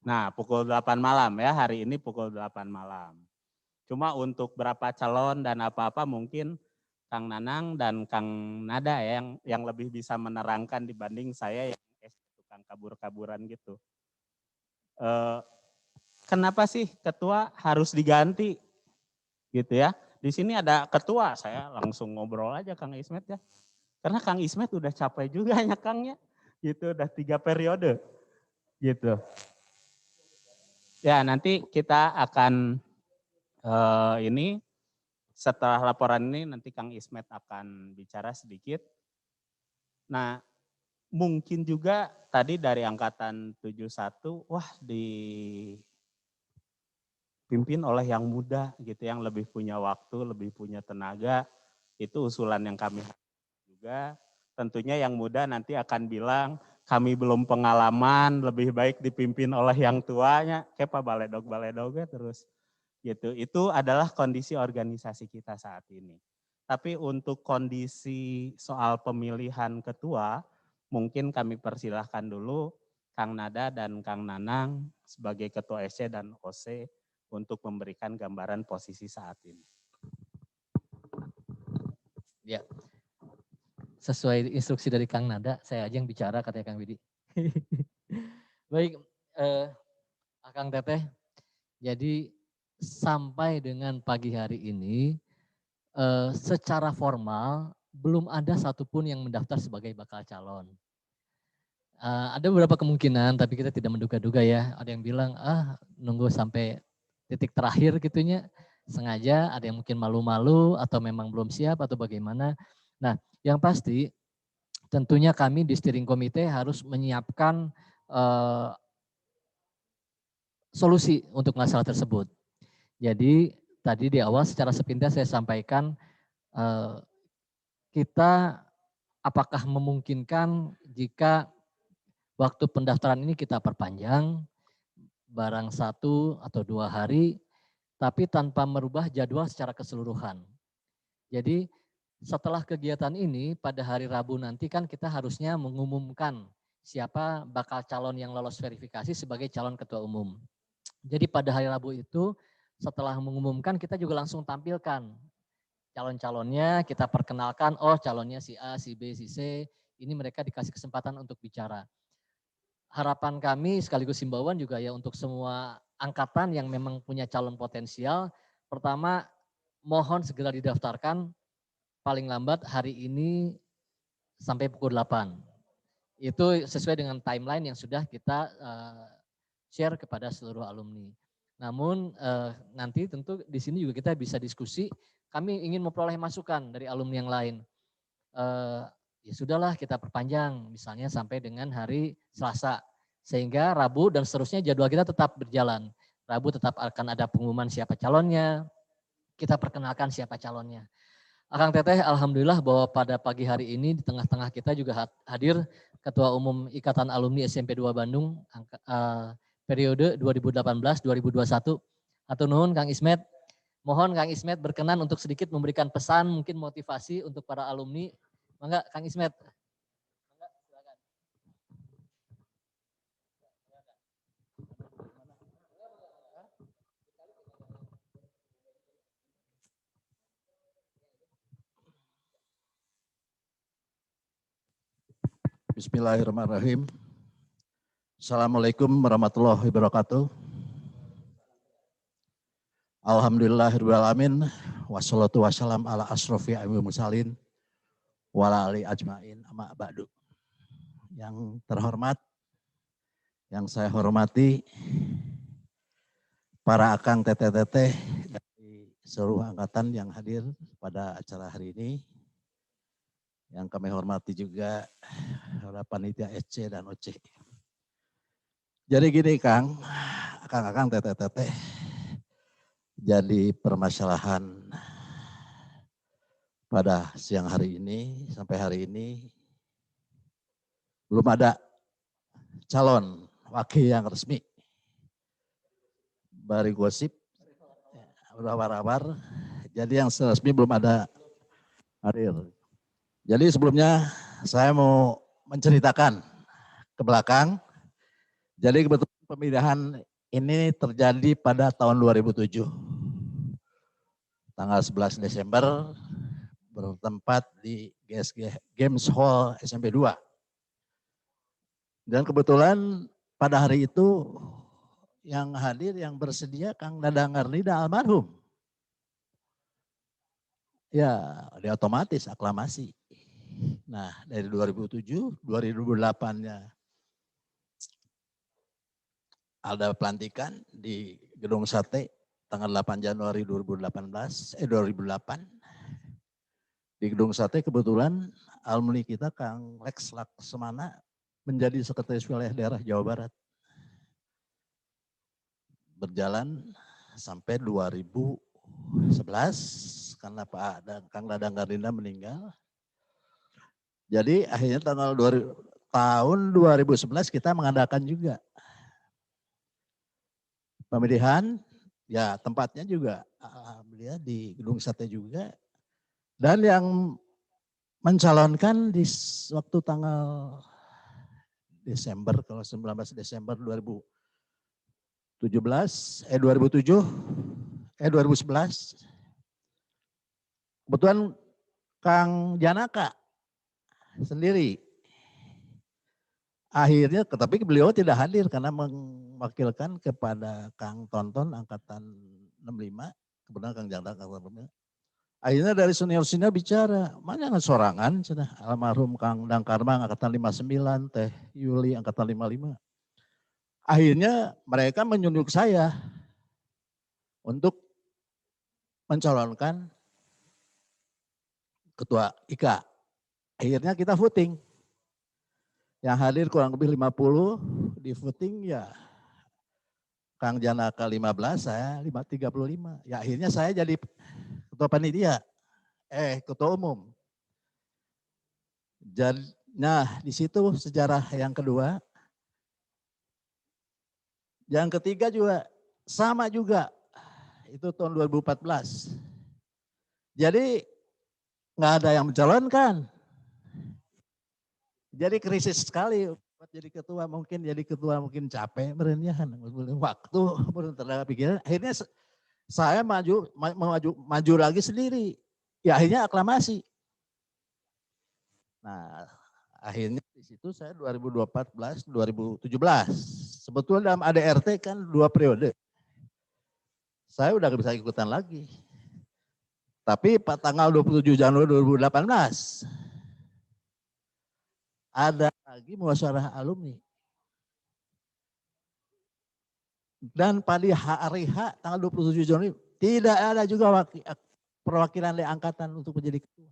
Nah, pukul 8 malam ya, hari ini pukul 8 malam. Cuma untuk berapa calon dan apa-apa mungkin Kang Nanang dan Kang Nada ya yang lebih bisa menerangkan dibanding saya yang tukang kabur-kaburan gitu. Kenapa sih ketua harus diganti gitu ya? Di sini ada ketua, saya langsung ngobrol aja Kang Ismet ya. Karena Kang Ismet udah capek juga ya Kangnya, gitu udah 3 periode gitu. Ya nanti kita akan ini setelah laporan ini nanti Kang Ismet akan bicara sedikit. Nah mungkin juga tadi dari angkatan 71, wah dipimpin oleh yang muda gitu, yang lebih punya waktu, lebih punya tenaga. Itu usulan yang kami juga. Tentunya yang muda nanti akan bilang, kami belum pengalaman, lebih baik dipimpin oleh yang tuanya, kayak Pak Baledog terus. Gitu. Itu adalah kondisi organisasi kita saat ini. Tapi untuk kondisi soal pemilihan ketua, mungkin kami persilahkan dulu Kang Nada dan Kang Nanang sebagai ketua SC dan OC untuk memberikan gambaran posisi saat ini. Ya, sesuai instruksi dari Kang Nada, saya aja yang bicara katanya Kang Widi. Baik, Kang Teteh, jadi sampai dengan pagi hari ini secara formal belum ada satupun yang mendaftar sebagai bakal calon. Ada beberapa kemungkinan, tapi kita tidak menduga-duga ya. Ada yang bilang, nunggu sampai titik terakhir gitunya, sengaja, ada yang mungkin malu-malu atau memang belum siap atau bagaimana. Nah, yang pasti tentunya kami di steering committee harus menyiapkan solusi untuk masalah tersebut. Jadi tadi di awal secara sepintas saya sampaikan kita apakah memungkinkan jika waktu pendaftaran ini kita perpanjang barang 1 atau 2 hari, tapi tanpa merubah jadwal secara keseluruhan. Jadi setelah kegiatan ini pada hari Rabu nanti kan kita harusnya mengumumkan siapa bakal calon yang lolos verifikasi sebagai calon ketua umum. Jadi pada hari Rabu itu setelah mengumumkan kita juga langsung tampilkan calon-calonnya, kita perkenalkan, oh calonnya si A, si B, si C, ini mereka dikasih kesempatan untuk bicara. Harapan kami sekaligus himbauan juga ya untuk semua angkatan yang memang punya calon potensial. Pertama, mohon segera didaftarkan paling lambat hari ini sampai pukul 8. Itu sesuai dengan timeline yang sudah kita share kepada seluruh alumni. Namun nanti tentu di sini juga kita bisa diskusi kami ingin memperoleh masukan dari alumni yang lain. Ya sudahlah kita perpanjang misalnya sampai dengan hari Selasa. Sehingga Rabu dan seterusnya jadwal kita tetap berjalan. Rabu tetap akan ada pengumuman siapa calonnya, kita perkenalkan siapa calonnya. Akang Teteh, alhamdulillah bahwa pada pagi hari ini di tengah-tengah kita juga hadir Ketua Umum Ikatan Alumni SMP 2 Bandung periode 2018-2021. Hatur nuhun Kang Ismet. Mohon Kang Ismet berkenan untuk sedikit memberikan pesan, mungkin motivasi untuk para alumni. Mangga Kang Ismet. Bismillahirrahmanirrahim. Assalamualaikum warahmatullahi wabarakatuh. Alhamdulillahirrahmanirrahim. Wassalatu wassalam ala asrofi amil mursalin wala ali ajmain amma ba'du. Yang terhormat, yang saya hormati para akang teteh-teteh dari seluruh angkatan yang hadir pada acara hari ini. Yang kami hormati juga para panitia SC dan OC. Jadi gini Kang, akang-akang teteh-teteh, jadi permasalahan pada siang hari ini sampai hari ini belum ada calon wakil yang resmi. Bari gosip, rawar-rawar, jadi yang resmi belum ada hadir. Jadi sebelumnya saya mau menceritakan ke belakang. Jadi kebetulan pemilihan ini terjadi pada tahun 2007. Tanggal 11 Desember bertempat di GSG Games Hall SMP 2. Dan kebetulan pada hari itu yang hadir, yang bersedia Kang Dadang Arnida almarhum. Ya, dia otomatis aklamasi. Nah, dari 2007, 2008-nya ada pelantikan di Gedung Sate tanggal 8 Januari 2008. Di Gedung Sate kebetulan alumni kita Kang Lex Laksamana menjadi sekretaris wilayah daerah Jawa Barat. Berjalan sampai 2011 karena Kang Dadang Arnida meninggal. Jadi akhirnya tahun 2011 kita mengadakan juga pemilihan, ya tempatnya juga alhamdulillah di Gedung Sate juga. Dan yang mencalonkan di waktu tanggal Desember, kalau 19 Desember 2011, kebetulan Kang Janaka sendiri. Akhirnya, tapi beliau tidak hadir karena mewakilkan kepada Kang Tonton angkatan 65, kebetulan Kang Janaka angkatan 65. Akhirnya dari senior-senior bicara, mana yang sorangan, almarhum Kang Dangkarma angkatan 59, Teh Yuli angkatan 55. Akhirnya mereka menunjuk saya untuk mencalonkan ketua IKA. Akhirnya kita voting. Yang hadir kurang lebih 50 di voting ya Kang Janaka 15, saya 35. Ya akhirnya saya jadi ketua panitia, ketua umum. Nah di situ sejarah yang kedua. Yang ketiga juga sama juga, itu tahun 2014. Jadi nggak ada yang mencalonkan. Jadi krisis sekali jadi ketua, mungkin capek berenian waktu belum terlalu pikiran. Akhirnya saya maju lagi sendiri. Ya akhirnya aklamasi. Nah, akhirnya di situ saya 2014, 2017. Sebetulnya dalam ADRT kan 2 periode. Saya udah gak bisa ikutan lagi. Tapi tanggal 27 Januari 2018 ada lagi musyawarah alumni. Dan pada hari H tanggal 27 Januari tidak ada juga perwakilan dari angkatan untuk menjadi ketua.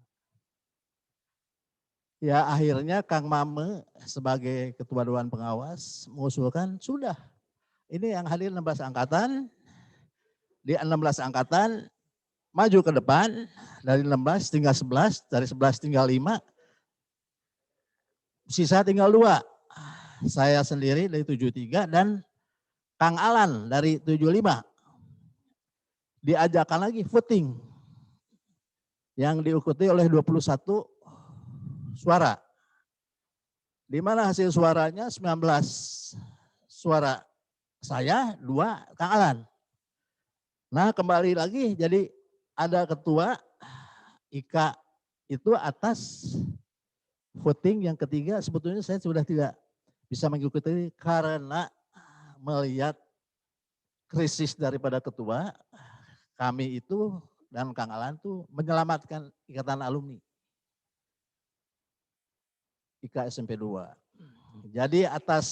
Ya akhirnya Kang Mame sebagai ketua Dewan Pengawas mengusulkan sudah. Ini yang hadir 16 angkatan, di 16 angkatan maju ke depan, dari 16 tinggal 11, dari 11 tinggal 5, sisa tinggal 2. Saya sendiri dari 73 dan Kang Alan dari 75. Diajakkan lagi voting yang diikuti oleh 21 suara. Di mana hasil suaranya 19 suara saya, 2 Kang Alan. Nah kembali lagi jadi ada ketua IKA itu atas voting yang ketiga sebetulnya saya sudah tidak bisa mengikuti karena melihat krisis daripada ketua kami itu dan Kang Alan itu menyelamatkan ikatan alumni IKA SMP 2. Jadi atas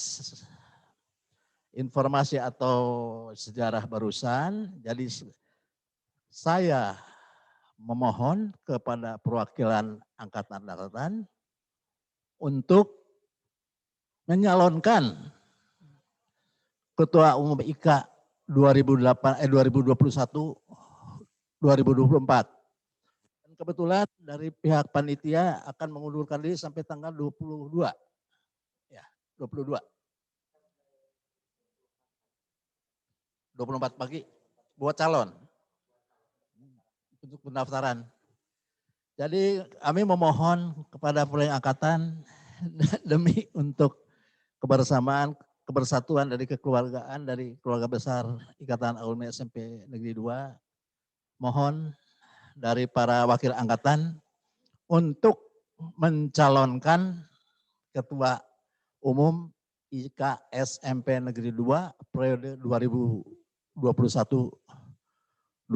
informasi atau sejarah barusan, jadi saya memohon kepada perwakilan Angkatan Darat untuk menyalonkan Ketua Umum IKA 2021-2024. Dan kebetulan dari pihak panitia akan mengundurkan diri sampai tanggal 22. Ya, 22. 24 pagi buat calon untuk pendaftaran. Jadi kami memohon kepada perwakilan angkatan demi untuk kebersamaan, kebersatuan dari kekeluargaan dari keluarga besar Ikatan Alumni SMP Negeri 2, mohon dari para wakil angkatan untuk mencalonkan Ketua Umum IKA SMP Negeri 2 periode 2021-2024.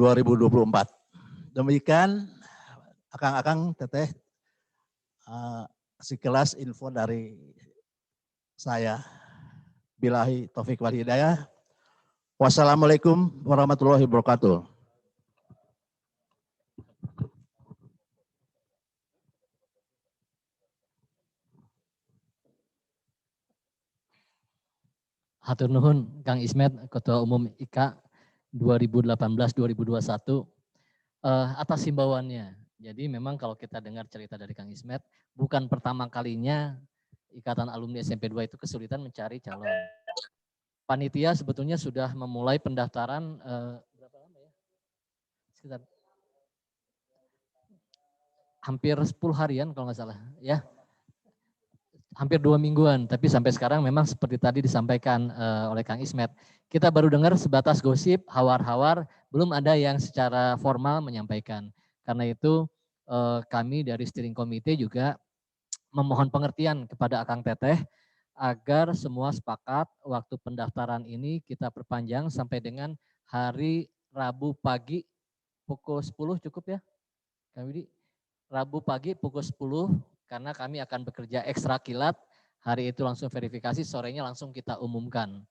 Demikian akang-akang teteh sekilas info dari saya. Billahi taufik wal hidayah. Wassalamualaikum warahmatullahi wabarakatuh. Hatur nuhun Kang Ismet, Ketua Umum IKA 2018-2021 atas himbauannya. Jadi memang kalau kita dengar cerita dari Kang Ismet, bukan pertama kalinya Ikatan Alumni SMP 2 itu kesulitan mencari calon. Panitia sebetulnya sudah memulai pendaftaran berapa lama ya? Sekitar hampir 10 harian kalau nggak salah ya. Hampir 2 mingguan, tapi sampai sekarang memang seperti tadi disampaikan oleh Kang Ismet, kita baru dengar sebatas gosip, hawar-hawar, belum ada yang secara formal menyampaikan. Karena itu kami dari steering committee juga memohon pengertian kepada Akang Teteh agar semua sepakat waktu pendaftaran ini kita perpanjang sampai dengan hari Rabu pagi pukul 10 cukup ya? Kang Widi? Rabu pagi pukul 10 karena kami akan bekerja ekstra kilat, hari itu langsung verifikasi, sorenya langsung kita umumkan.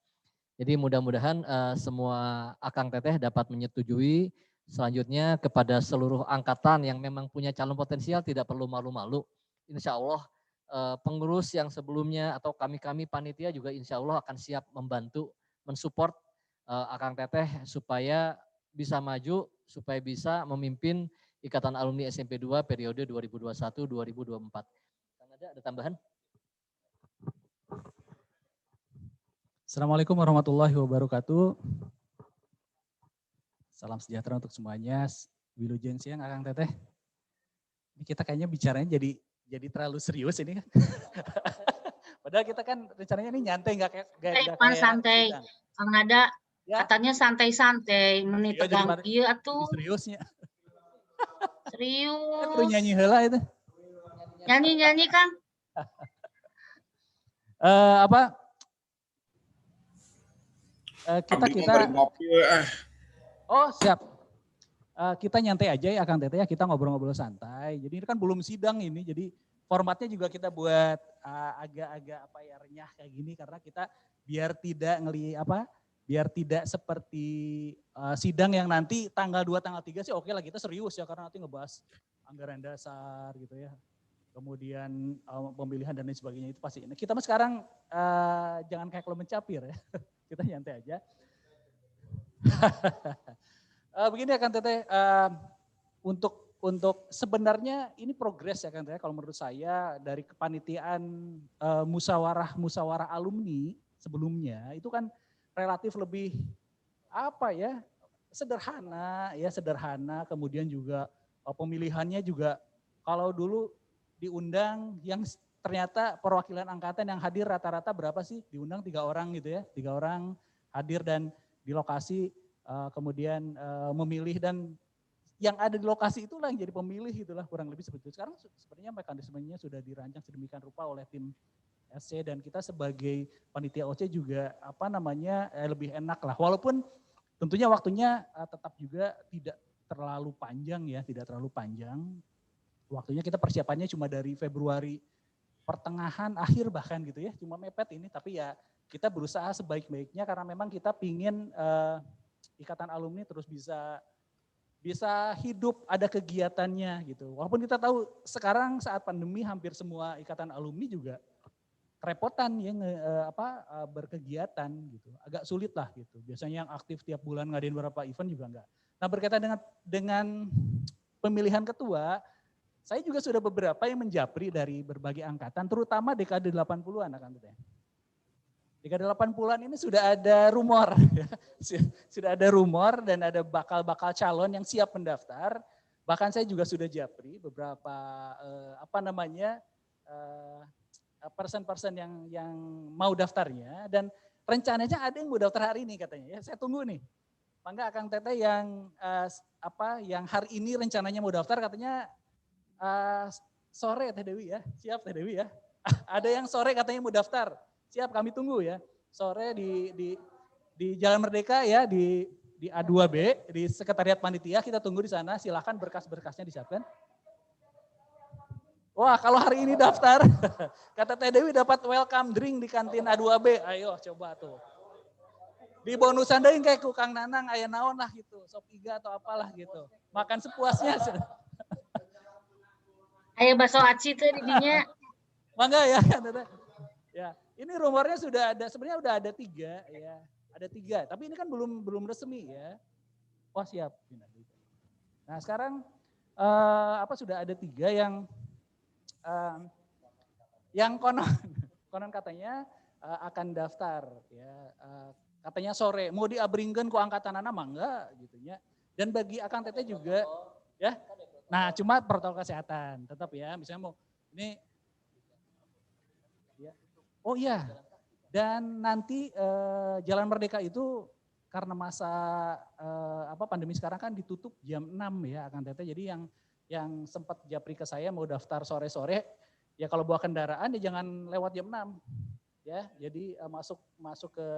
Jadi mudah-mudahan semua Akang Teteh dapat menyetujui. Selanjutnya kepada seluruh angkatan yang memang punya calon potensial tidak perlu malu-malu. Insya Allah pengurus yang sebelumnya atau kami panitia juga insya Allah akan siap membantu, mensupport Akang Teteh supaya bisa maju, supaya bisa memimpin Ikatan Alumni SMP 2 periode 2021-2024. Ada tambahan? Assalamualaikum warahmatullahi wabarakatuh. Salam sejahtera untuk semuanya. Wilujeng siang Akang Teteh. Ini kita kayaknya bicaranya jadi terlalu serius ini kan. Padahal kita kan rencananya ini nyantai nggak kayak santai. Kang Nada ya. Katanya santai-santai, menit Iya, tegang ieu atuh. Seriusnya. Serius. Perlu nyanyi heula itu. Nyanyi Kang. Kita Oh siap. Kita nyantai aja ya Kang Teteh ya, kita ngobrol-ngobrol santai. Jadi ini kan belum sidang ini, jadi formatnya juga kita buat agak-agak renyah kayak gini karena kita biar tidak Biar tidak seperti sidang yang nanti tanggal 2, tanggal 3 sih oke lah kita serius ya karena nanti ngebahas anggaran dasar gitu ya. Kemudian pemilihan dan lain sebagainya itu pasti. Nah, kita mah sekarang jangan kayak kalau mencapir ya. Kita nyantai aja. Begini ya Kang Teteh, untuk sebenarnya ini progres ya Kang Teteh kalau menurut saya dari kepanitiaan musyawarah alumni sebelumnya itu kan relatif lebih apa ya sederhana, kemudian juga pemilihannya juga kalau dulu diundang yang ternyata perwakilan angkatan yang hadir rata-rata berapa sih? Diundang 3 orang gitu ya, 3 orang hadir dan di lokasi kemudian memilih dan yang ada di lokasi itulah yang jadi pemilih itulah kurang lebih seperti itu. Sekarang sebenarnya mekanismenya sudah dirancang sedemikian rupa oleh tim SC dan kita sebagai panitia OC juga lebih enak lah. Walaupun tentunya waktunya tetap juga tidak terlalu panjang. Waktunya kita persiapannya cuma dari Februari pertengahan akhir bahkan gitu ya, cuma mepet ini tapi ya kita berusaha sebaik-baiknya karena memang kita pingin ikatan alumni terus bisa hidup, ada kegiatannya gitu. Walaupun kita tahu sekarang saat pandemi hampir semua ikatan alumni juga kerepotan ya berkegiatan gitu. Agak sulit lah gitu. Biasanya yang aktif tiap bulan ngadain beberapa event juga enggak. Nah, berkaitan dengan pemilihan ketua, saya juga sudah beberapa yang menjapri dari berbagai angkatan, terutama dekade 80-an Kang Teteh. Dekade 80-an ini sudah ada rumor, sudah ada rumor dan ada bakal calon yang siap mendaftar. Bahkan saya juga sudah japri beberapa person yang mau daftarnya dan rencananya ada yang mau daftar hari ini katanya. Ya, saya tunggu nih. Mangga Kang Teteh yang hari ini rencananya mau daftar katanya sore Teh Dewi ya. Siap Teh Dewi ya. Ada yang sore katanya mau daftar. Siap, kami tunggu ya. Sore di Jalan Merdeka ya, di A2B, di Sekretariat Panitia, kita tunggu di sana. Silakan berkas-berkasnya disiapkan. Wah, kalau hari ini daftar, kata Teh Dewi dapat welcome drink di kantin A2B. Ayo coba tuh. Di bonusan deui kayak ku Kang Nanang aya naon lah gitu, sop iga atau apalah gitu. Makan sepuasnya. Aya bakso aci teh di dinya. Mangga ya, Teteh. Ya, ini rumornya sudah ada, sebenarnya udah ada 3 ya. Ada 3, tapi ini kan belum resmi ya. Wah siap. Nah sekarang sudah ada 3 yang konon katanya akan daftar ya. Katanya sore, mau diabringkeun ku angkatanana mangga gitu ya. Dan bagi Akang Teteh juga ya. Nah cuma protokol kesehatan tetap ya, misalnya mau ini ya. Oh iya, dan nanti Jalan Merdeka itu karena masa pandemi sekarang kan ditutup jam 6 ya Kang Teteh. Jadi yang sempat japri ke saya mau daftar sore-sore, ya kalau bawa kendaraan ya jangan lewat jam 6. Ya, jadi masuk ke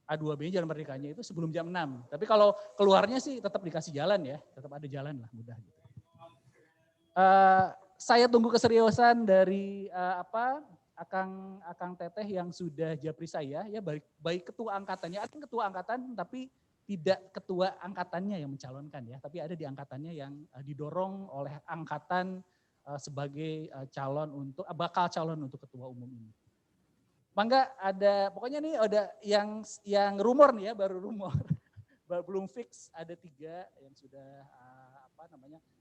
A2B Jalan Merdekanya itu sebelum jam 6. Tapi kalau keluarnya sih tetap dikasih jalan ya, tetap ada jalan lah mudah gitu. Saya tunggu keseriusan dari Akang Teteh yang sudah japri saya ya baik ketua angkatannya, ada ketua angkatan tapi tidak ketua angkatannya yang mencalonkan ya, tapi ada di angkatannya yang didorong oleh angkatan sebagai bakal calon untuk ketua umum ini. Mangga ada pokoknya nih ada yang rumor nih ya, baru rumor. Belum fix, ada 3 yang sudah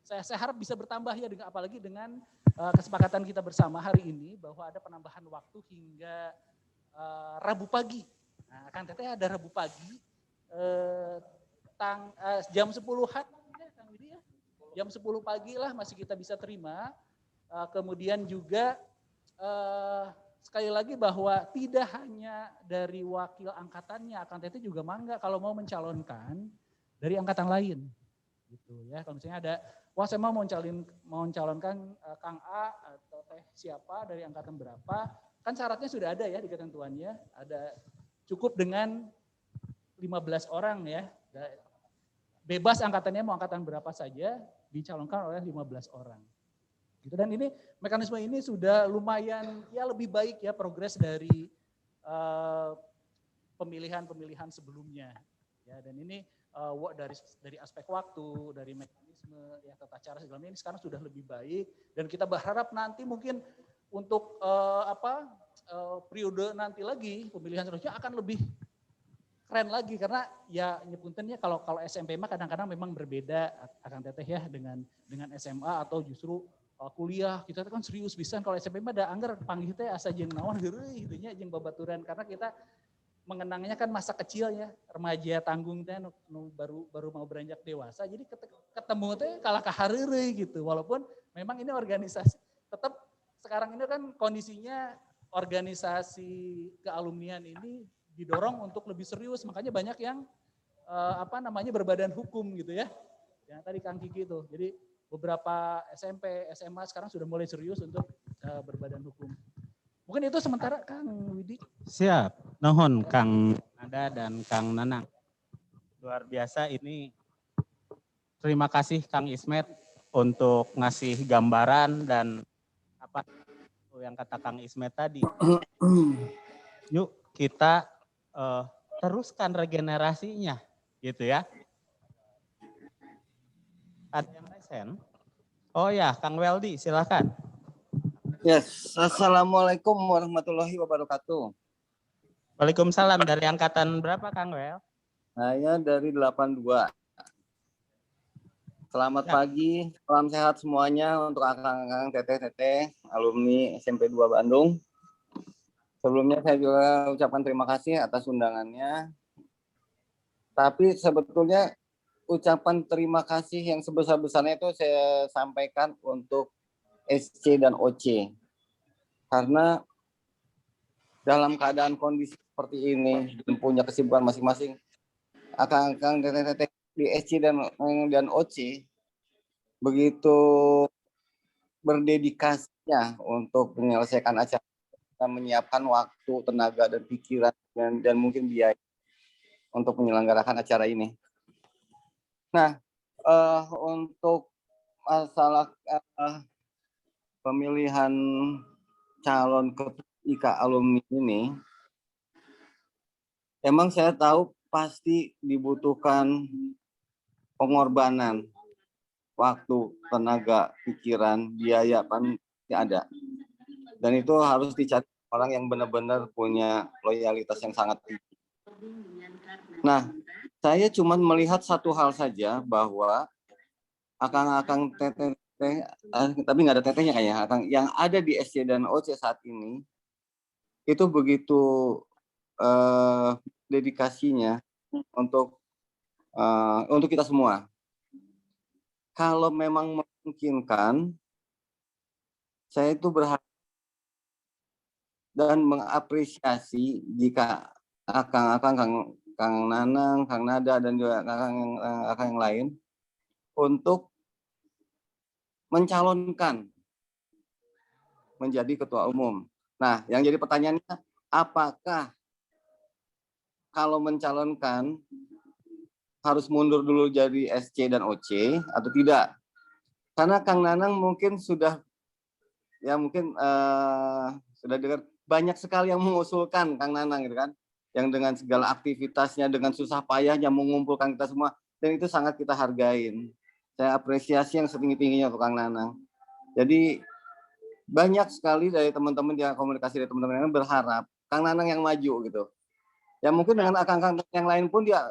saya harap bisa bertambah ya dengan apalagi dengan kesepakatan kita bersama hari ini bahwa ada penambahan waktu hingga Rabu pagi. Nah, Kang Teteh ada Rabu pagi jam 10-an ya Kang Widi ya. Jam 10 pagi lah masih kita bisa terima. Kemudian juga sekali lagi bahwa tidak hanya dari wakil angkatannya, Kang Teteh juga mangga kalau mau mencalonkan dari angkatan lain. Gitu ya. Kalau misalnya ada saya mau mencalonkan Kang A atau Teh siapa dari angkatan berapa, kan syaratnya sudah ada ya di ketentuannya, ada cukup dengan 15 orang ya, bebas angkatannya mau angkatan berapa saja, dicalonkan oleh 15 orang. Gitu. Dan ini mekanisme ini sudah lumayan ya lebih baik ya progres dari pemilihan-pemilihan sebelumnya. Ya, dan ini dari aspek waktu, dari mekanisme, ya tata cara segala macam ini sekarang sudah lebih baik, dan kita berharap nanti mungkin untuk periode nanti lagi pemilihan seterusnya akan lebih keren lagi, karena ya nyepuntennya kalau SMP mah kadang-kadang memang berbeda Akang Teteh ya dengan SMA atau justru kuliah. Kita kan serius bisa, kalau SMP mah ada anggar panggil teh asa jeung naon heureuy gitu nya jeung babaturan, karena kita mengenangnya kan masa kecil ya, remaja tanggung teh baru mau beranjak dewasa, jadi ketemu teh kalah kahareureuy gitu. Walaupun memang ini organisasi tetap sekarang ini kan kondisinya organisasi kealumnian ini didorong untuk lebih serius, makanya banyak yang berbadan hukum gitu ya. Yang tadi Kang Kiki itu. Jadi beberapa SMP, SMA sekarang sudah mulai serius untuk berbadan hukum. Mungkin itu sementara Kang Widi. Siap. Nuhun Kang Nada dan Kang Nanang. Luar biasa ini. Terima kasih Kang Ismet untuk ngasih gambaran dan apa yang kata Kang Ismet tadi. Yuk kita teruskan regenerasinya gitu ya. Ada yang resen? Oh ya, Kang Weldi silakan. Yes, Assalamualaikum warahmatullahi wabarakatuh. Waalaikumsalam. Dari angkatan berapa Kang Wel? Saya dari 82. Selamat pagi, salam sehat semuanya untuk akang-akang, teteh-teteh, alumni SMP 2 Bandung. Sebelumnya saya juga ucapkan terima kasih atas undangannya. Tapi sebetulnya ucapan terima kasih yang sebesar-besarnya itu saya sampaikan untuk SC dan OC. Karena dalam keadaan kondisi seperti ini dan punya kesibukan masing-masing, akang-akang teteh-teteh di SC dan OC begitu berdedikasinya untuk menyelesaikan acara, menyiapkan waktu, tenaga, dan pikiran dan mungkin biaya untuk menyelenggarakan acara ini. Nah, untuk masalah pemilihan calon ketua IKA alumni ini, emang saya tahu pasti dibutuhkan pengorbanan waktu, tenaga, pikiran, biaya pasti ada. Dan itu harus dicari orang yang benar-benar punya loyalitas yang sangat tinggi. Nah, saya cuma melihat satu hal saja, bahwa akang-akang teteh, tapi nggak ada tetehnya kayaknya, akang yang ada di SC dan OC saat ini, itu begitu dedikasinya untuk kita semua. Kalau memang memungkinkan, saya itu berharap dan mengapresiasi jika akang-akang, Kang Nanang, Kang Nada, dan juga akang yang lain untuk mencalonkan menjadi ketua umum. Nah, yang jadi pertanyaannya, apakah kalau mencalonkan harus mundur dulu jadi SC dan OC atau tidak? Karena Kang Nanang mungkin sudah sudah dengar banyak sekali yang mengusulkan Kang Nanang gitu kan, yang dengan segala aktivitasnya, dengan susah payahnya mengumpulkan kita semua, dan itu sangat kita hargain. Saya apresiasi yang setinggi-tingginya untuk Kang Nanang. Jadi banyak sekali dari teman-teman yang komunikasi dari teman-teman yang berharap Kang Nanang yang maju gitu. Ya mungkin dengan akang-akang yang lain pun dia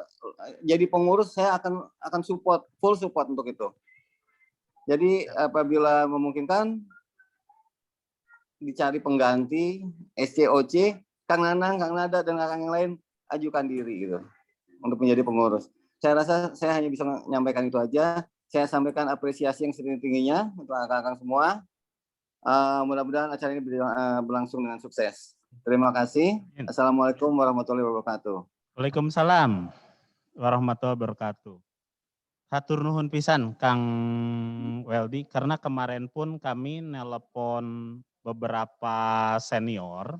jadi pengurus, saya akan support, full support untuk itu. Jadi apabila memungkinkan dicari pengganti SCOC, Kang Nanang, Kang Nada, dan akang yang lain ajukan diri gitu untuk menjadi pengurus. Saya rasa saya hanya bisa menyampaikan itu aja. Saya sampaikan apresiasi yang setinggi-tingginya untuk akang-akang semua. Mudah-mudahan acara ini berlangsung dengan sukses. Terima kasih. Assalamualaikum warahmatullahi wabarakatuh. Waalaikumsalam warahmatullahi wabarakatuh. Hatur nuhun pisan Kang Weldi, karena kemarin pun kami nelpon beberapa senior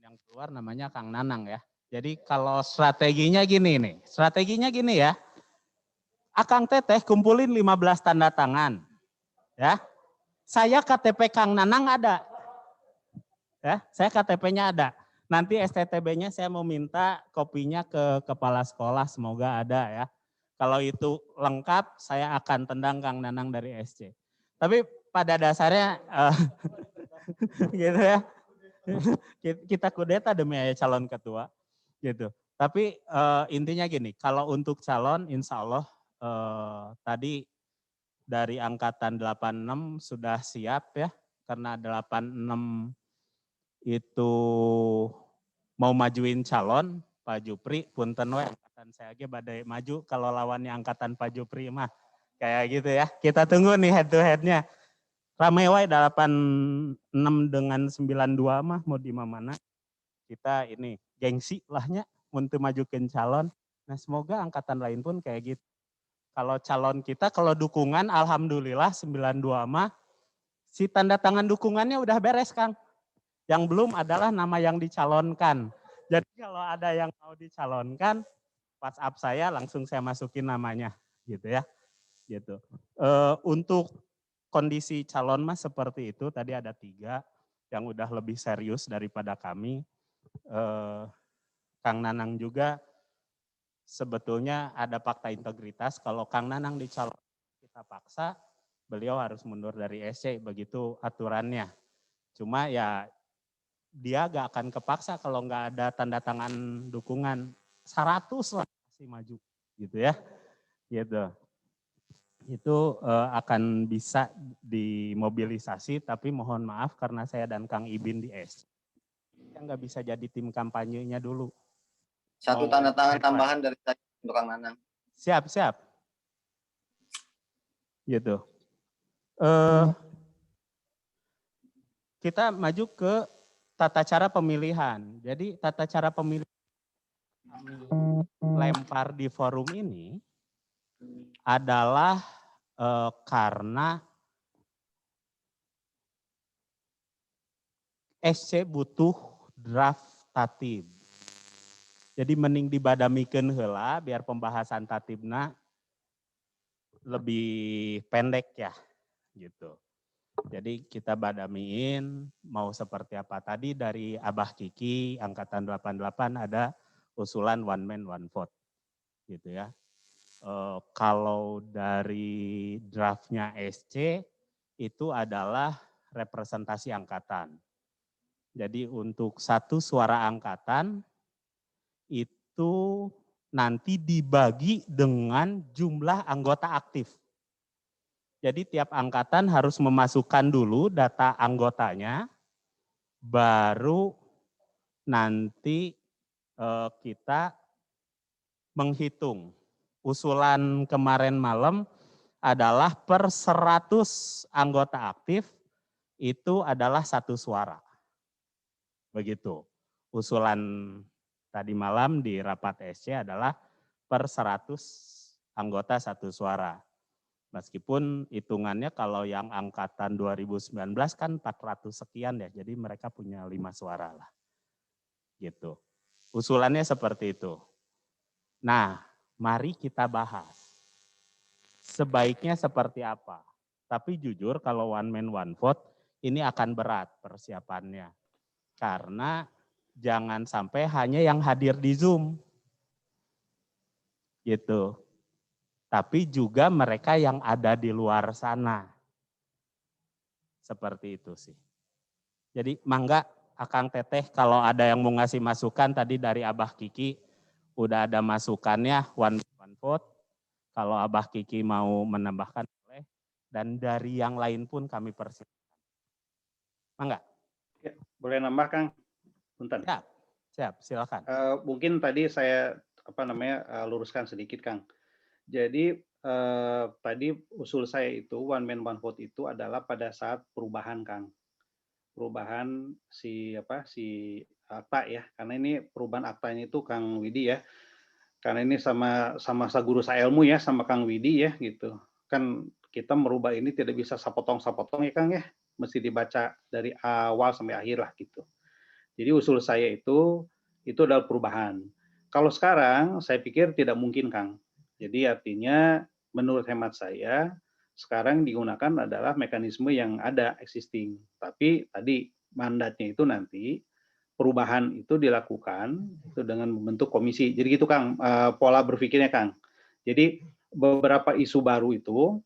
yang keluar, namanya Kang Nanang ya. Jadi kalau strateginya gini ya. Akang Teteh kumpulin 15 tanda tangan. Ya. Saya KTP Kang Nanang ada. Ya, saya KTP-nya ada. nanti STTB-nya saya mau minta kopinya ke kepala sekolah, semoga ada ya. Kalau itu lengkap, saya akan tendang Kang Nanang dari SC. Tapi pada dasarnya gitu ya, kita kudeta demi calon ketua gitu. Tapi intinya gini, kalau untuk calon insya Allah tadi dari angkatan 86 sudah siap ya, karena 86 itu mau majuin calon, Pak Jupri, punten we angkatan saya aja badai maju kalau lawannya angkatan Pak Jupri mah. Kayak gitu ya. Kita tunggu nih head to head-nya. Rame wae 86 dengan 92 mah mau di mana. Kita ini gengsi lahnya untuk majukan calon. Nah, semoga angkatan lain pun kayak gitu. Kalau calon kita kalau dukungan alhamdulillah 92 mah si tanda tangan dukungannya udah beres, Kang. Yang belum adalah nama yang dicalonkan. Jadi kalau ada yang mau dicalonkan, WhatsApp saya langsung saya masukin namanya, gitu ya. Gitu. Untuk kondisi calon mas seperti itu, tadi ada 3 yang udah lebih serius daripada kami. Kang Nanang juga sebetulnya ada fakta integritas. Kalau Kang Nanang dicalon kita paksa, beliau harus mundur dari SC, begitu aturannya. Cuma ya dia gak akan kepaksa kalau nggak ada tanda tangan dukungan 100 lah masih maju gitu ya. Gitu. Itu akan bisa dimobilisasi, tapi mohon maaf karena saya dan Kang Ibin di S. Kita nggak bisa jadi tim kampanyenya dulu. Satu tanda tangan tambahan dari saya untuk Kang Nanang. Siap. Gitu. Kita maju ke tata cara pemilihan. Jadi tata cara pemilihan lempar di forum ini adalah karena SC butuh draft tatib. Jadi mending dibadamikeun heula biar pembahasan tatibna lebih pendek ya gitu. Jadi kita badamiin mau seperti apa tadi dari Abah Kiki angkatan 88 ada usulan one man one vote gitu ya. Kalau dari draftnya SC itu adalah representasi angkatan. Jadi untuk 1 suara angkatan itu nanti dibagi dengan jumlah anggota aktif. Jadi tiap angkatan harus memasukkan dulu data anggotanya, baru nanti kita menghitung. Usulan kemarin malam adalah per 100 anggota aktif itu adalah 1 suara. Begitu. Usulan tadi malam di rapat SC adalah per 100 anggota 1 suara. Meskipun hitungannya kalau yang angkatan 2019 kan 400 sekian ya, jadi mereka punya 5 suara lah. Gitu. Usulannya seperti itu. Nah, mari kita bahas. Sebaiknya seperti apa? Tapi jujur kalau one man one vote ini akan berat persiapannya. Karena jangan sampai hanya yang hadir di Zoom. Gitu. Tapi juga mereka yang ada di luar sana. Seperti itu sih. Jadi mangga Akang Teteh kalau ada yang mau ngasih masukan tadi dari Abah Kiki, udah ada masukannya one vote. Kalau Abah Kiki mau menambahkan boleh. Dan dari yang lain pun kami persilakan. Mangga. Ya, boleh nambah Kang? Punten. Siap, silakan. Mungkin tadi saya luruskan sedikit Kang. Jadi tadi usul saya itu one man one vote itu adalah pada saat perubahan Kang. Perubahan si akta ya. Karena ini perubahan aktanya itu Kang Widi ya. Karena ini sama guru saya ilmu ya sama Kang Widi ya gitu. Kan kita merubah ini tidak bisa sapotong-sapotong ya Kang ya. Mesti dibaca dari awal sampai akhir lah gitu. Jadi usul saya itu adalah perubahan. Kalau sekarang saya pikir tidak mungkin Kang. Jadi artinya menurut hemat saya sekarang digunakan adalah mekanisme yang ada existing. Tapi tadi mandatnya itu nanti perubahan itu dilakukan itu dengan membentuk komisi. Jadi gitu Kang, pola berpikirnya Kang. Jadi beberapa isu baru itu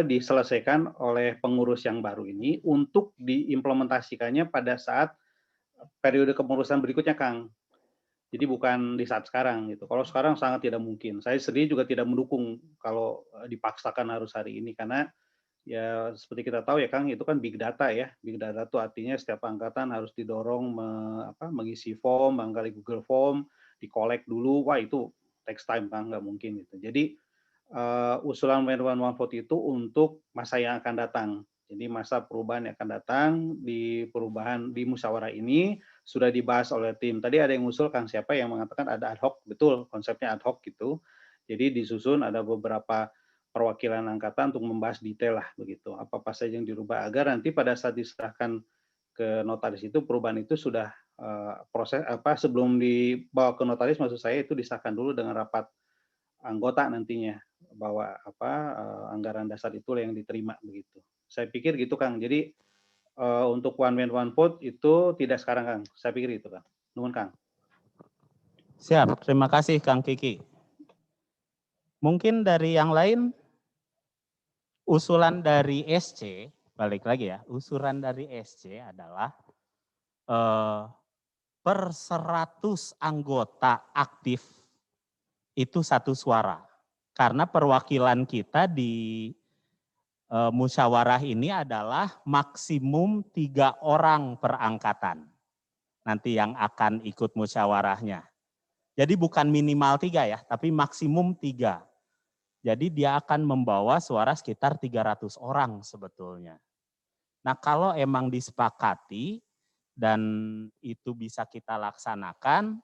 diselesaikan oleh pengurus yang baru ini untuk diimplementasikannya pada saat periode kepengurusan berikutnya Kang. Jadi bukan di saat sekarang gitu. Kalau sekarang sangat tidak mungkin. Saya sendiri juga tidak mendukung kalau dipaksakan harus hari ini karena ya seperti kita tahu ya Kang, itu kan big data ya. Big data itu artinya setiap angkatan harus didorong mengisi form, barangkali Google Form, di-collect dulu. Wah itu takes time Kang, nggak mungkin gitu. Jadi usulan One Vote itu untuk masa yang akan datang. Jadi masa perubahan yang akan datang di perubahan di musyawarah ini sudah dibahas oleh tim. Tadi ada yang usul Kang siapa yang mengatakan ada ad hoc, betul konsepnya ad hoc gitu. Jadi disusun ada beberapa perwakilan angkatan untuk membahas detail lah begitu. Apa saja yang dirubah agar nanti pada saat diserahkan ke notaris itu perubahan itu sudah proses sebelum dibawa ke notaris maksud saya itu disahkan dulu dengan rapat anggota nantinya bahwa anggaran dasar itulah yang diterima begitu. Saya pikir gitu Kang. Jadi untuk one man one vote itu tidak sekarang Kang. Saya pikir itu Kang. Nuhun Kang. Siap, terima kasih Kang Kiki. Mungkin dari yang lain usulan dari SC, balik lagi ya, usulan dari SC adalah per 100 anggota aktif itu 1 suara. Karena perwakilan kita di musyawarah ini adalah maksimum 3 orang per angkatan. Nanti yang akan ikut musyawarahnya. Jadi bukan minimal 3 ya, tapi maksimum 3. Jadi dia akan membawa suara sekitar 300 orang sebetulnya. Nah kalau emang disepakati dan itu bisa kita laksanakan,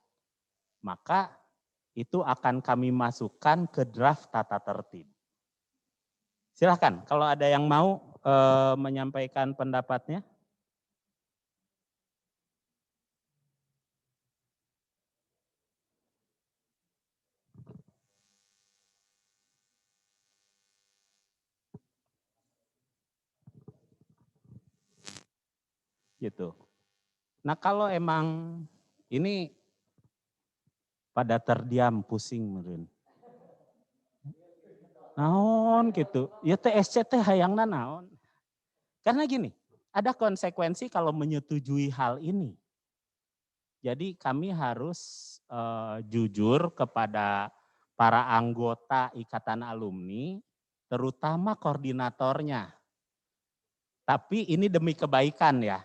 maka itu akan kami masukkan ke draft tata tertib. Silahkan kalau ada yang mau menyampaikan pendapatnya. Gitu. Nah kalau emang ini pada terdiam pusing meureun. Naon gitu. Ya TSC teh hayangna naon. Karena gini, ada konsekuensi kalau menyetujui hal ini. Jadi kami harus jujur kepada para anggota Ikatan Alumni, terutama koordinatornya. Tapi ini demi kebaikan ya.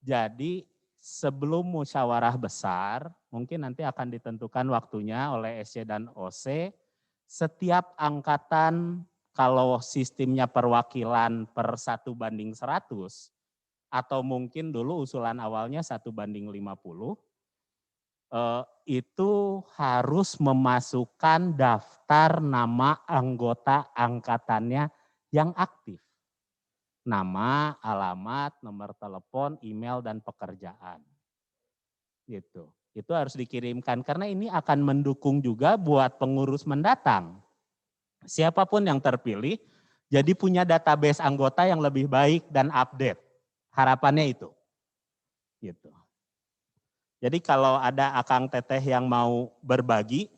Jadi sebelum musyawarah besar, mungkin nanti akan ditentukan waktunya oleh SC dan OC, setiap angkatan kalau sistemnya perwakilan per 1:100, atau mungkin dulu usulan awalnya 1:50, itu harus memasukkan daftar nama anggota angkatannya yang aktif. Nama, alamat, nomor telepon, email, dan pekerjaan. Gitu. Itu harus dikirimkan karena ini akan mendukung juga buat pengurus mendatang. Siapapun yang terpilih, jadi punya database anggota yang lebih baik dan update. Harapannya itu. Gitu. Jadi kalau ada Akang Teteh yang mau berbagi,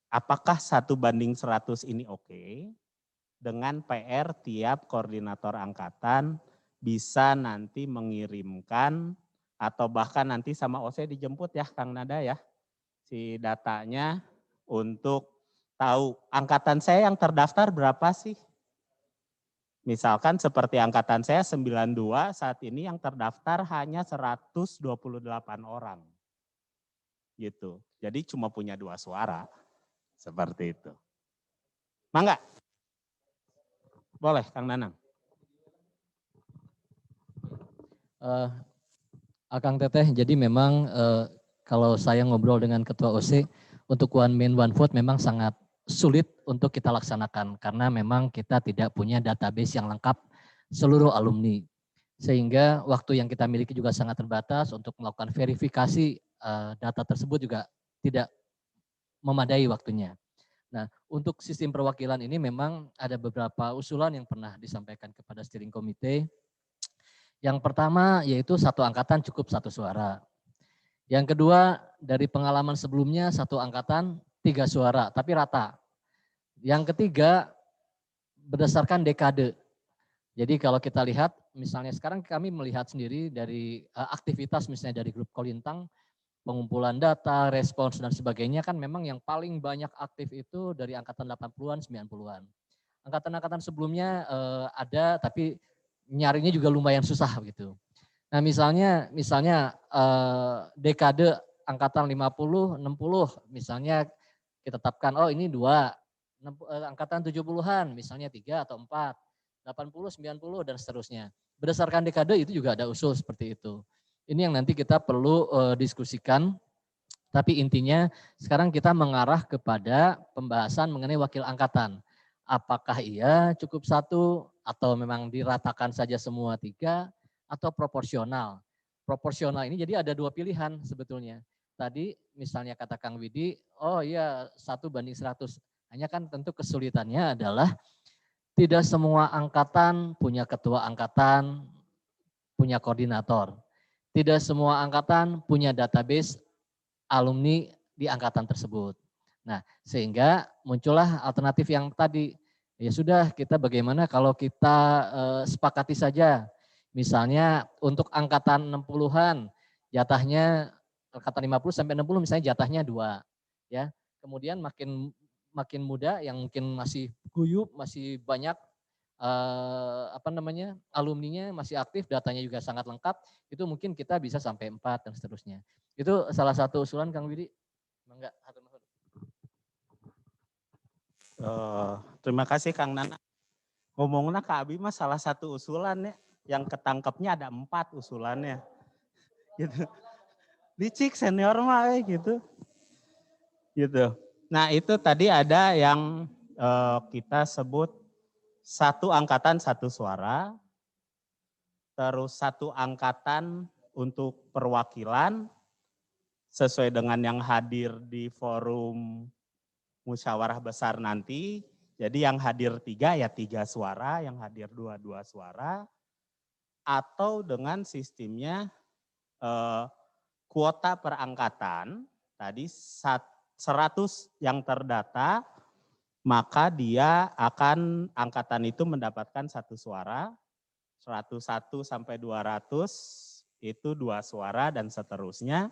apakah 1:100 ini oke? Dengan PR tiap koordinator angkatan bisa nanti mengirimkan atau bahkan nanti sama OC dijemput ya Kang Nada ya. Si datanya untuk tahu angkatan saya yang terdaftar berapa sih? Misalkan seperti angkatan saya 92 saat ini yang terdaftar hanya 128 orang. Gitu. Jadi cuma punya 2 suara. Seperti itu. Mangga. Boleh, Kang Nanang. Akang Teteh, jadi memang kalau saya ngobrol dengan Ketua OC, untuk one man one vote memang sangat sulit untuk kita laksanakan karena memang kita tidak punya database yang lengkap seluruh alumni. Sehingga waktu yang kita miliki juga sangat terbatas untuk melakukan verifikasi data tersebut juga tidak memadai waktunya. Nah, untuk sistem perwakilan ini memang ada beberapa usulan yang pernah disampaikan kepada steering committee. Yang pertama yaitu satu angkatan cukup satu suara. Yang kedua, dari pengalaman sebelumnya satu angkatan 3 suara, tapi rata. Yang ketiga, berdasarkan dekade. Jadi kalau kita lihat, misalnya sekarang kami melihat sendiri dari aktivitas misalnya dari grup Kolintang, pengumpulan data, respons dan sebagainya kan memang yang paling banyak aktif itu dari angkatan 80-an, 90-an. Angkatan-angkatan sebelumnya ada, tapi nyarinya juga lumayan susah gitu. Nah misalnya dekade angkatan 50, 60 misalnya kita tetapkan, oh ini 2, angkatan 70-an misalnya 3 atau 4, 80, 90 dan seterusnya. Berdasarkan dekade itu juga ada usul seperti itu. Ini yang nanti kita perlu diskusikan, tapi intinya sekarang kita mengarah kepada pembahasan mengenai wakil angkatan. Apakah ia cukup 1 atau memang diratakan saja semua 3 atau proporsional. Proporsional ini jadi ada 2 pilihan sebetulnya. Tadi misalnya kata Kang Widi, oh iya 1:100. Hanya kan tentu kesulitannya adalah tidak semua angkatan punya ketua angkatan, punya koordinator. Tidak semua angkatan punya database alumni di angkatan tersebut. Nah, sehingga muncullah alternatif yang tadi, ya sudah kita bagaimana kalau kita sepakati saja. Misalnya untuk angkatan 60-an jatahnya angkatan 50 sampai 60 misalnya jatahnya 2 ya. Kemudian makin muda yang mungkin masih guyup, masih banyak alumninya masih aktif, datanya juga sangat lengkap, itu mungkin kita bisa sampai 4 dan seterusnya. Itu salah satu usulan Kang Widi. Enggak, terima kasih Kang Nana. Ngomongnya Kak Abi mah salah satu usulan ya. Yang ketangkepnya ada 4 usulannya. Gitu. Licik senior mah gitu. Gitu. Nah itu tadi ada yang kita sebut 1 angkatan 1 suara. Terus 1 angkatan untuk perwakilan sesuai dengan yang hadir di forum musyawarah besar nanti. Jadi yang hadir 3 ya 3 suara, yang hadir 2 suara. Atau dengan sistemnya kuota per angkatan, tadi 100 yang terdata, maka dia akan angkatan itu mendapatkan 1 suara, 101 sampai 200 itu 2 suara dan seterusnya.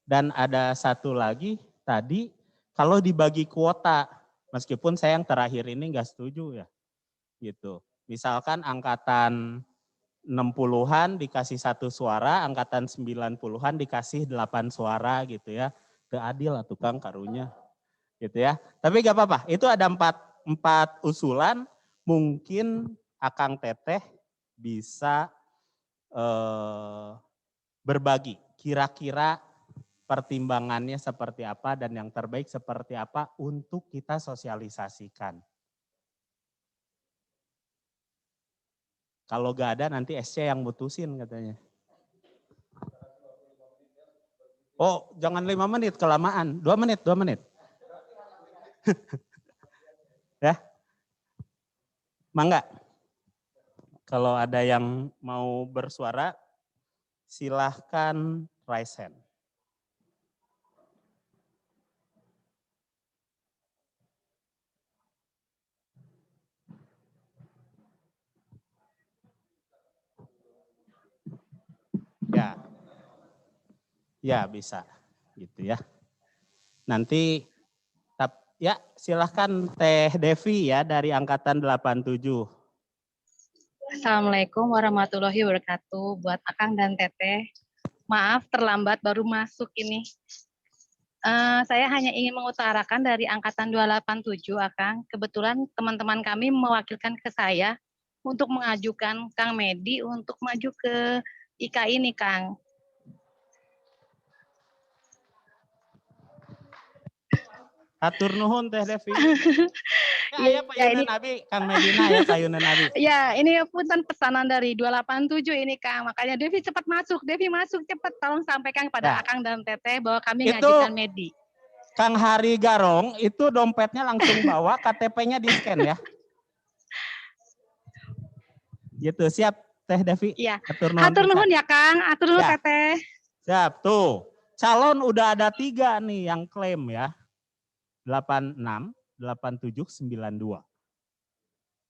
Dan ada 1 lagi tadi, kalau dibagi kuota, meskipun saya yang terakhir ini enggak setuju ya, gitu. Misalkan angkatan 60-an dikasih 1 suara, angkatan 90-an dikasih 8 suara gitu ya. Teu adil lah tukang karunya gitu ya. Tapi gak apa-apa, itu ada 4 usulan, mungkin Akang Teteh bisa berbagi kira-kira pertimbangannya seperti apa dan yang terbaik seperti apa untuk kita sosialisasikan. Kalau gak ada nanti SC yang mutusin katanya. Oh jangan 5 menit kelamaan, 2 menit. Ya, mangga. Kalau ada yang mau bersuara silahkan raise hand. Ya bisa gitu ya. Nanti ya silahkan Teh Devi ya dari angkatan 87. Assalamualaikum warahmatullahi wabarakatuh. Buat Akang dan Teteh, maaf terlambat baru masuk ini. Saya hanya ingin mengutarakan dari angkatan 287 Akang. Kebetulan teman-teman kami mewakilkan ke saya untuk mengajukan Kang Medi untuk maju ke IKA ini Kang. Atur nuhun Teh Devi. Ya payunan Abi, Kang Medina ya payunan Abi. Ya, ini punten pesanan dari 287 ini Kang. Makanya Devi cepat masuk, Devi masuk cepat. Tolong sampaikan kepada Akang dan Teteh bahwa kami ngajukan Medi. Kang Hari Garong itu dompetnya langsung bawa, KTP-nya di-scan ya. Gitu, siap. Teh Devi. Iya. Atur nuhun. Hatur nuhun ya Kang, atur nuhun Ya. Teteh. Siap, tuh. Calon udah ada 3 nih yang klaim ya. 86, 87, 92.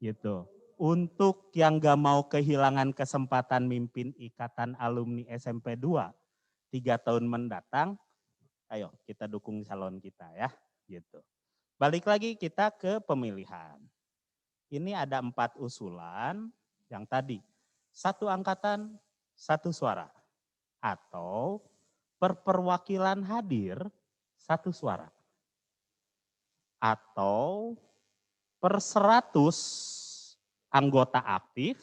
Gitu. Untuk yang gak mau kehilangan kesempatan mimpin Ikatan Alumni SMP 2 3 tahun mendatang, ayo kita dukung calon kita ya. Gitu. Balik lagi kita ke pemilihan. Ini ada 4 usulan yang tadi. 1 angkatan, 1 suara. Atau perwakilan hadir 1 suara. Atau per 100 anggota aktif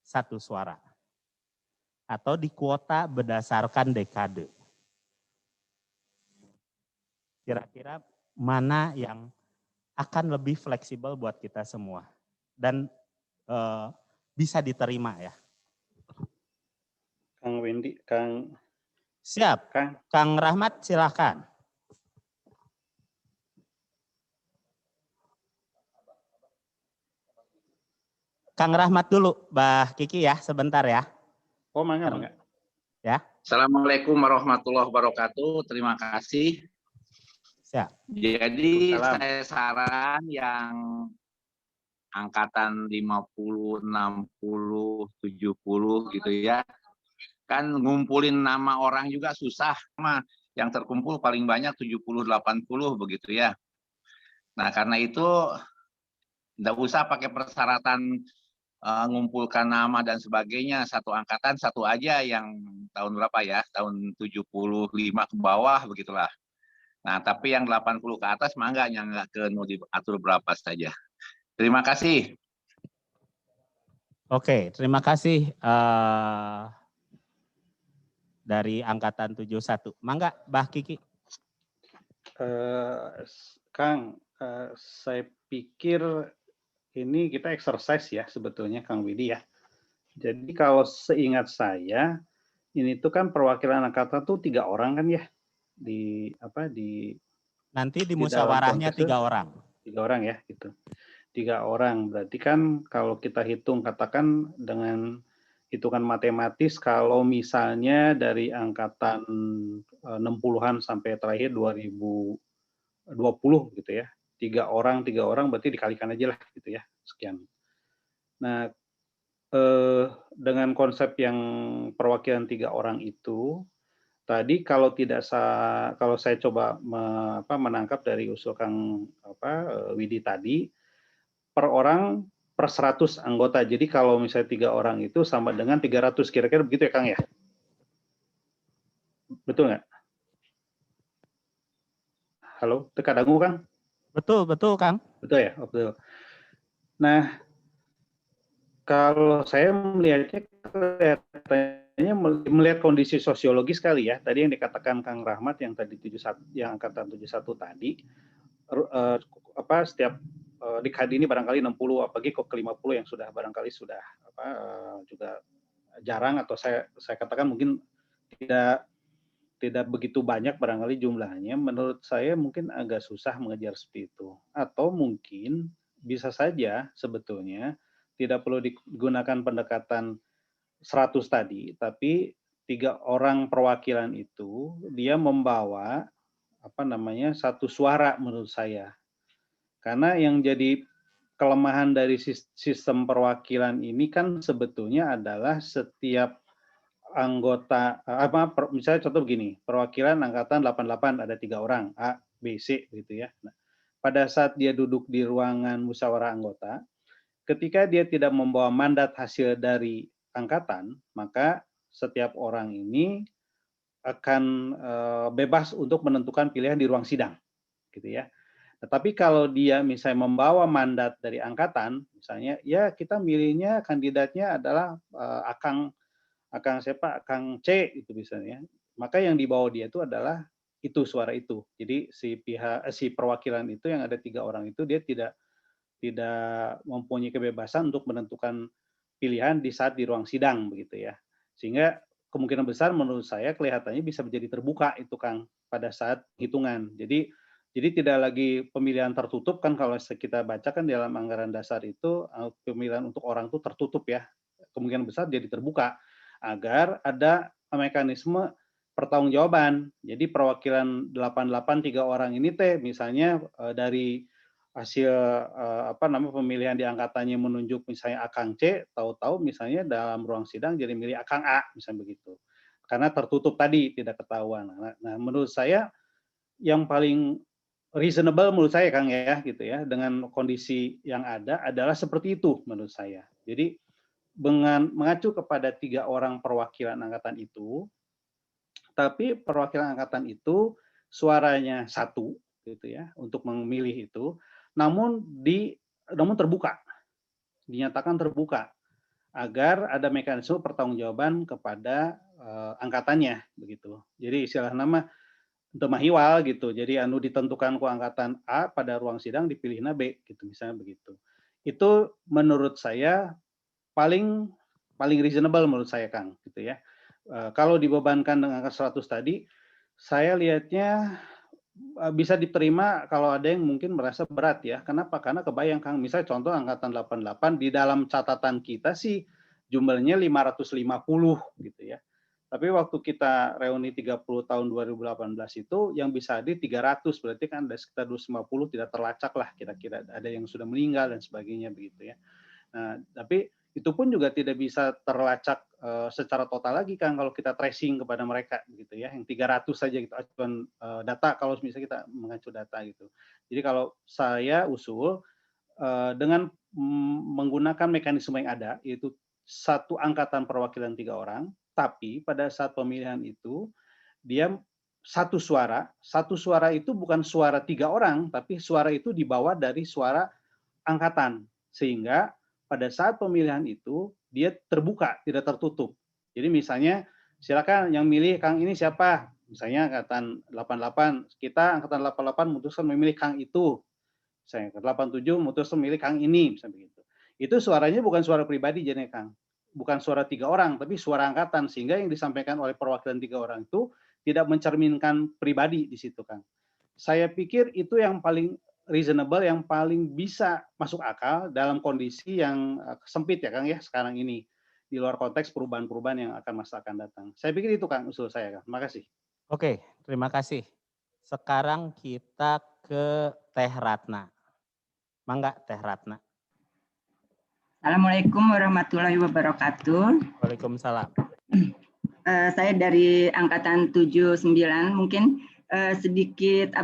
1 suara. Atau di kuota berdasarkan dekade. Kira-kira mana yang akan lebih fleksibel buat kita semua. Dan bisa diterima ya. Kang Wendy, Kang. Siap, Kang Rahmat silakan. Kang Rahmat dulu, Mbah Kiki ya, sebentar ya. Oh, mangga. Ya. Assalamualaikum warahmatullahi wabarakatuh. Terima kasih. Siap. Jadi saya saran yang angkatan 50, 60, 70 gitu ya. Kan ngumpulin nama orang juga susah. Yang terkumpul paling banyak 70, 80 begitu ya. Nah karena itu tidak usah pakai persyaratan ngumpulkan nama dan sebagainya. 1 angkatan 1 aja yang tahun berapa ya? Tahun 75 ke bawah begitulah. Nah tapi yang 80 ke atas mangga yang nggak ke diatur berapa saja. Terima kasih. Oke, terima kasih dari angkatan 71. Mangga, Mbah Kiki. Kang, saya pikir ini kita exercise ya sebetulnya Kang Widi ya. Jadi kalau seingat saya ini tuh kan perwakilan angkatan tuh 3 orang kan ya nanti di musyawarahnya 3 orang. 3 orang ya gitu. 3 orang berarti kan kalau kita hitung katakan dengan hitungan matematis kalau misalnya dari angkatan 60-an sampai terakhir 2020 gitu ya. 3 orang berarti dikalikan aja lah gitu ya, sekian. Nah, dengan konsep yang perwakilan 3 orang itu, tadi kalau saya coba menangkap dari usul Kang Widi tadi, per orang per 100 anggota. Jadi kalau misalnya 3 orang itu sama dengan 300, kira-kira begitu ya Kang ya? Betul nggak? Halo, teka dangu Kang? Betul Kang. Betul ya? Oh, betul. Nah, kalau saya melihatnya kelihatannya melihat kondisi sosiologis kali ya. Tadi yang dikatakan Kang Rahmat yang tadi 71 yang angkatan 71 tadi setiap dekade ini barangkali 60 apalagi kok ke 50 yang sudah barangkali sudah juga jarang atau saya katakan mungkin tidak begitu banyak barangkali jumlahnya, menurut saya mungkin agak susah mengejar seperti itu. Atau mungkin bisa saja sebetulnya tidak perlu digunakan pendekatan 100 tadi, tapi 3 orang perwakilan itu dia membawa 1 suara menurut saya. Karena yang jadi kelemahan dari sistem perwakilan ini kan sebetulnya adalah setiap anggota misalnya contoh begini, perwakilan angkatan 88 ada 3 orang A, B, C gitu ya. Nah, pada saat dia duduk di ruangan musyawarah anggota, ketika dia tidak membawa mandat hasil dari angkatan, maka setiap orang ini akan bebas untuk menentukan pilihan di ruang sidang, gitu ya. Tetapi kalau dia misalnya membawa mandat dari angkatan, misalnya ya kita milihnya kandidatnya adalah Akang C itu misalnya, maka yang dibawa dia itu adalah itu suara itu. Jadi si perwakilan itu yang ada 3 orang itu dia tidak mempunyai kebebasan untuk menentukan pilihan di saat di ruang sidang begitu ya. Sehingga kemungkinan besar menurut saya kelihatannya bisa menjadi terbuka itu Kang pada saat hitungan. Jadi tidak lagi pemilihan tertutup kan kalau kita baca kan dalam anggaran dasar itu pemilihan untuk orang itu tertutup ya. kemungkinan besar jadi terbuka agar ada mekanisme pertanggungjawaban. Jadi perwakilan 88 3 orang ini misalnya dari hasil pemilihan di angkatannya menunjuk misalnya Akang C, tahu-tahu misalnya dalam ruang sidang jadi milih Akang A, misalnya begitu. Karena tertutup tadi, tidak ketahuan. Nah, menurut saya yang paling reasonable menurut saya Kang ya, gitu ya, dengan kondisi yang ada adalah seperti itu menurut saya. Jadi dengan mengacu kepada 3 orang perwakilan angkatan itu, tapi perwakilan angkatan itu suaranya 1, gitu ya, untuk memilih itu, namun terbuka, dinyatakan terbuka agar ada mekanisme pertanggungjawaban kepada angkatannya begitu. Jadi istilah nama mahiwal gitu. Jadi ditentukan ku angkatan A pada ruang sidang dipilihnya B gitu misalnya begitu. Itu menurut saya paling reasonable menurut saya Kang gitu ya. Kalau dibebankan dengan angka 100 tadi, saya lihatnya bisa diterima kalau ada yang mungkin merasa berat ya. Kenapa? Karena kebayang Kang, misalnya contoh angkatan 88 di dalam catatan kita sih jumlahnya 550 gitu ya. Tapi waktu kita reuni 30 tahun 2018 itu yang bisa hadir 300, berarti kan ada sekitar 250 tidak terlacak lah kira-kira, ada yang sudah meninggal dan sebagainya begitu ya. Nah, tapi itu pun juga tidak bisa terlacak secara total lagi kan kalau kita tracing kepada mereka gitu ya, yang 300 saja gitu acuan data kalau misalnya kita mengacu data gitu. Jadi kalau saya usul dengan menggunakan mekanisme yang ada, yaitu satu angkatan perwakilan 3 orang, tapi pada saat pemilihan itu dia satu suara itu bukan suara 3 orang, tapi suara itu dibawa dari suara angkatan, sehingga pada saat pemilihan itu dia terbuka, tidak tertutup. Jadi misalnya silakan yang milih Kang ini siapa? Misalnya angkatan 88, kita angkatan 88 memutuskan memilih Kang itu. Misalnya 87 memutuskan memilih Kang ini, misalnya begitu. Itu suaranya bukan suara pribadi jadinya Kang. Bukan suara 3 orang, tapi suara angkatan, sehingga yang disampaikan oleh perwakilan 3 orang itu tidak mencerminkan pribadi di situ Kang. Saya pikir itu yang paling reasonable, yang paling bisa masuk akal dalam kondisi yang sempit ya Kang ya sekarang ini, di luar konteks perubahan-perubahan yang akan masa akan datang. Saya pikir itu Kang usul saya Kang. Terima kasih. Oke, terima kasih. Sekarang kita ke Teh Ratna. Mangga Teh Ratna. Assalamualaikum warahmatullahi wabarakatuh. Waalaikumsalam. Saya dari angkatan 79, mungkin sedikit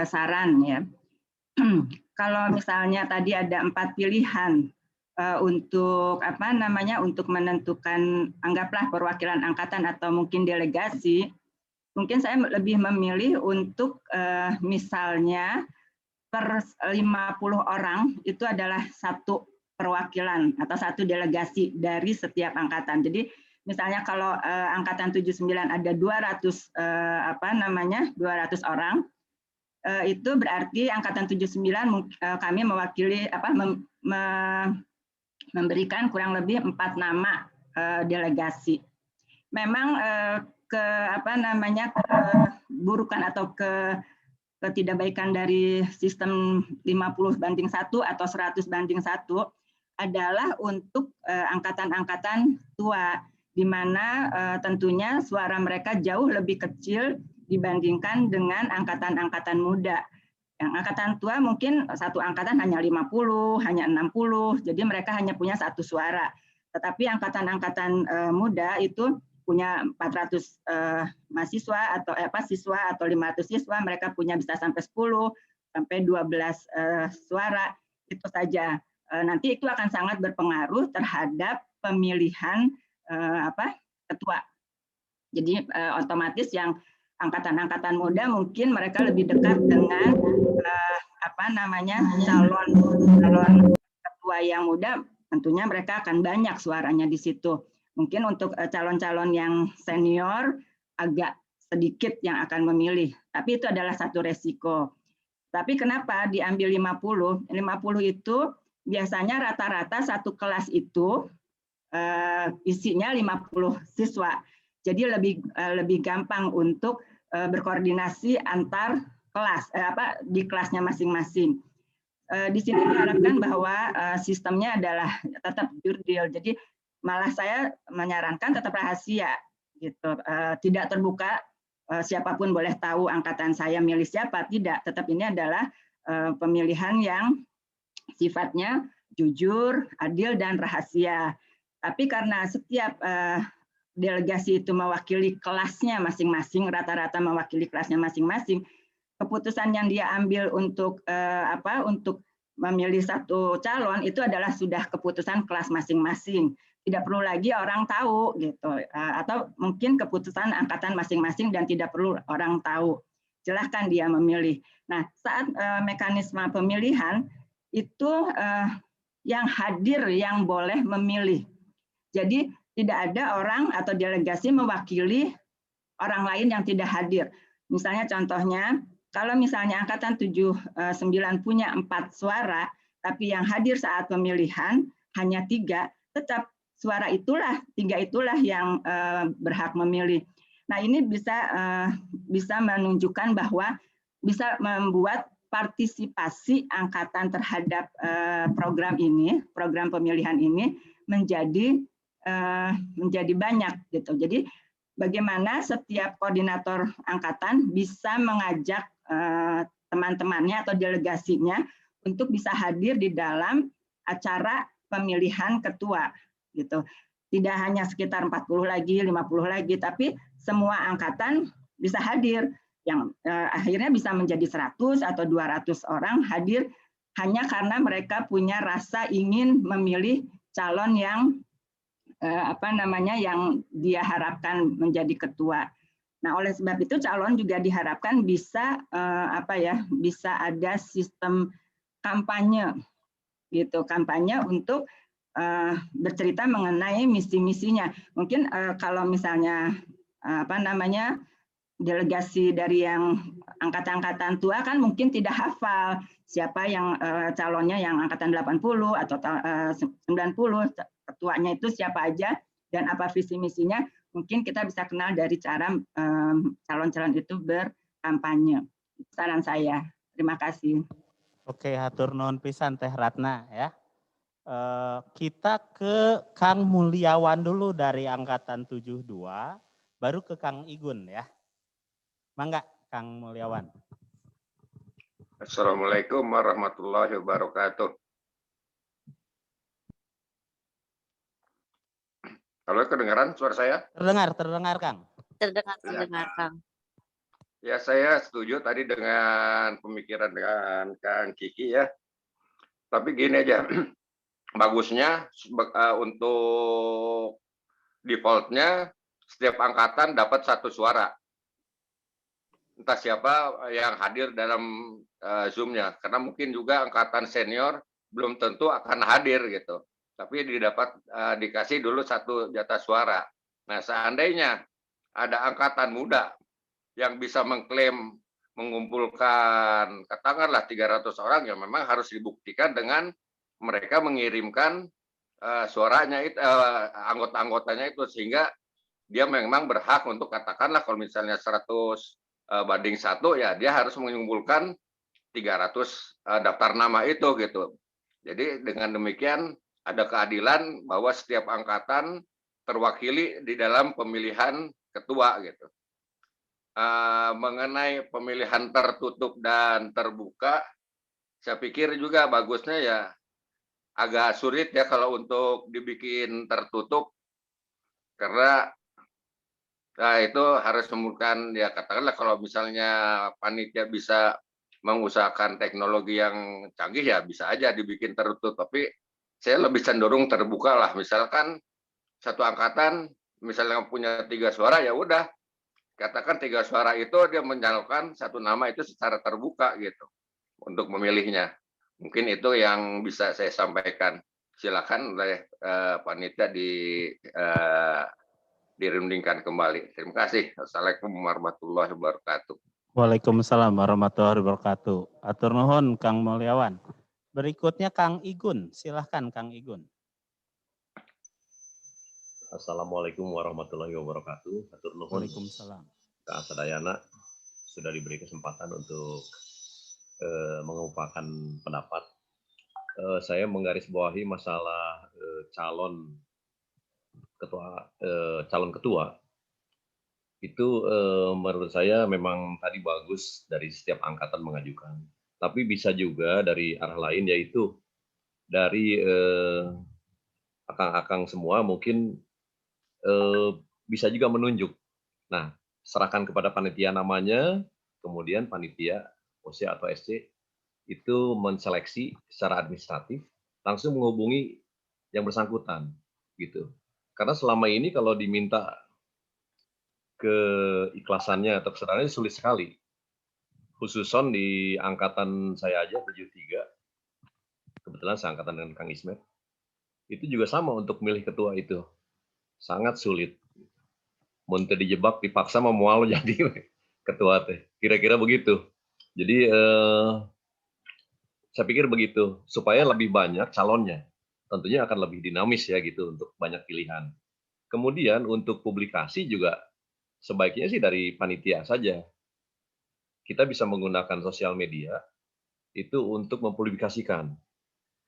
saran ya. Kalau misalnya tadi ada 4 pilihan untuk untuk menentukan anggaplah perwakilan angkatan atau mungkin delegasi, mungkin saya lebih memilih untuk misalnya per 50 orang itu adalah satu perwakilan atau satu delegasi dari setiap angkatan. Jadi misalnya kalau angkatan 79 ada 200 200 orang, itu berarti angkatan 79 kami mewakili memberikan kurang lebih 4 nama delegasi. Memang keburukan atau ketidakbaikan dari sistem 50:1 atau 100:1 adalah untuk angkatan-angkatan tua, di mana tentunya suara mereka jauh lebih kecil dibandingkan dengan angkatan-angkatan muda. Yang angkatan tua mungkin satu angkatan hanya 50, hanya 60, jadi mereka hanya punya satu suara. Tetapi angkatan-angkatan muda itu punya 400 mahasiswa atau siswa atau 500 siswa, mereka punya bisa sampai 10 sampai 12 suara, itu saja. Nanti itu akan sangat berpengaruh terhadap pemilihan ketua. Jadi otomatis yang angkatan-angkatan muda mungkin mereka lebih dekat dengan calon ketua yang muda, tentunya mereka akan banyak suaranya di situ. Mungkin untuk calon-calon yang senior agak sedikit yang akan memilih, tapi itu adalah satu resiko. Tapi kenapa diambil 50? 50 itu biasanya rata-rata satu kelas itu isinya 50 siswa. Jadi lebih gampang untuk berkoordinasi antar kelas di kelasnya masing-masing. di sini diharapkan bahwa sistemnya adalah tetap jurdil. Jadi malah saya menyarankan tetap rahasia gitu, tidak terbuka, siapapun boleh tahu angkatan saya milih siapa, tidak. Tetap ini adalah pemilihan yang sifatnya jujur, adil, dan rahasia. Tapi karena setiap delegasi itu mewakili kelasnya masing-masing, rata-rata mewakili kelasnya masing-masing, keputusan yang dia ambil untuk untuk memilih satu calon itu adalah sudah keputusan kelas masing-masing. Tidak perlu lagi orang tahu gitu, atau mungkin keputusan angkatan masing-masing dan tidak perlu orang tahu. Silahkan dia memilih. Nah, saat mekanisme pemilihan itu yang hadir yang boleh memilih. Jadi tidak ada orang atau delegasi mewakili orang lain yang tidak hadir. Misalnya contohnya, kalau misalnya angkatan 79 punya 4 suara, tapi yang hadir saat pemilihan hanya 3, tetap suara itulah, 3 itulah yang berhak memilih. Nah, ini bisa menunjukkan bahwa bisa membuat partisipasi angkatan terhadap program ini, program pemilihan ini menjadi banyak gitu. Jadi bagaimana setiap koordinator angkatan bisa mengajak teman-temannya atau delegasinya untuk bisa hadir di dalam acara pemilihan ketua gitu. Tidak hanya sekitar 40 lagi, 50 lagi, tapi semua angkatan bisa hadir, yang akhirnya bisa menjadi 100 atau 200 orang hadir hanya karena mereka punya rasa ingin memilih calon yang yang dia harapkan menjadi ketua. Nah, oleh sebab itu calon juga diharapkan bisa bisa ada sistem kampanye gitu, kampanye untuk bercerita mengenai misi-misinya. Mungkin kalau misalnya delegasi dari yang angkatan-angkatan tua kan mungkin tidak hafal siapa yang calonnya yang angkatan 80 atau 90, ketuanya itu siapa aja dan apa visi misinya. Mungkin kita bisa kenal dari cara calon-calon itu berkampanye. Saran saya. Terima kasih. Oke, hatur nuhun pisan Teh Ratna ya. Kita ke Kang Mulyawan dulu dari angkatan 72, baru ke Kang Igun ya. Mangga Kang Mulyawan. Assalamualaikum warahmatullahi wabarakatuh. Halo, kedengaran suara saya? Terdengar Kang. Terdengar Kang. Ya, saya setuju tadi dengan pemikiran dengan Kang Kiki ya. Tapi gini aja, bagusnya untuk defaultnya setiap angkatan dapat 1 suara. Entah siapa yang hadir dalam Zoom-nya, karena mungkin juga angkatan senior belum tentu akan hadir gitu. Tapi dikasih dulu 1 jatah suara. Nah, seandainya ada angkatan muda yang bisa mengklaim mengumpulkan katakanlah 300 orang, yang memang harus dibuktikan dengan mereka mengirimkan suaranya itu, anggota-anggotanya itu, sehingga dia memang berhak untuk katakanlah kalau misalnya 100 banding 1 ya dia harus mengumpulkan 300 daftar nama itu gitu. Jadi dengan demikian ada keadilan bahwa setiap angkatan terwakili di dalam pemilihan ketua gitu. Mengenai pemilihan tertutup dan terbuka, saya pikir juga bagusnya ya agak sulit ya kalau untuk dibikin tertutup, karena itu harus memerlukan ya katakanlah kalau misalnya panitia bisa mengusahakan teknologi yang canggih ya bisa aja dibikin tertutup, tapi saya lebih cenderung terbuka lah. Misalkan satu angkatan misalnya punya 3 suara, ya udah katakan 3 suara itu dia menyalurkan 1 nama itu secara terbuka gitu untuk memilihnya. Mungkin itu yang bisa saya sampaikan. Silakan oleh panitia dirundingkan kembali. Terima kasih. Assalamualaikum warahmatullahi wabarakatuh. Waalaikumsalam warahmatullahi wabarakatuh. Atur nuhun Kang Mulyawan. Berikutnya Kang Igun. Silahkan Kang Igun. Assalamualaikum warahmatullahi wabarakatuh. Atur nuhun. Waalaikumsalam. Kang Sadayana sudah diberi kesempatan untuk mengumpulkan pendapat saya menggarisbawahi masalah calon ketua itu menurut saya memang tadi bagus dari setiap angkatan mengajukan. Tapi bisa juga dari arah lain, yaitu dari akang-akang semua mungkin bisa juga menunjuk. Nah, serahkan kepada panitia namanya, kemudian panitia OC atau SC itu menseleksi secara administratif, langsung menghubungi yang bersangkutan, gitu. Karena selama ini kalau diminta keikhlasannya atau kesadarannya sulit sekali. Khususon di angkatan saya aja 73, kebetulan seangkatan dengan Kang Ismet, itu juga sama untuk milih ketua itu. Sangat sulit. Muntah dijebak, dipaksa mau mual jadi ketua teh. Kira-kira begitu. Jadi saya pikir begitu, supaya lebih banyak calonnya. Tentunya akan lebih dinamis ya gitu untuk banyak pilihan. Kemudian untuk publikasi juga sebaiknya sih dari panitia saja. Kita bisa menggunakan sosial media itu untuk mempublikasikan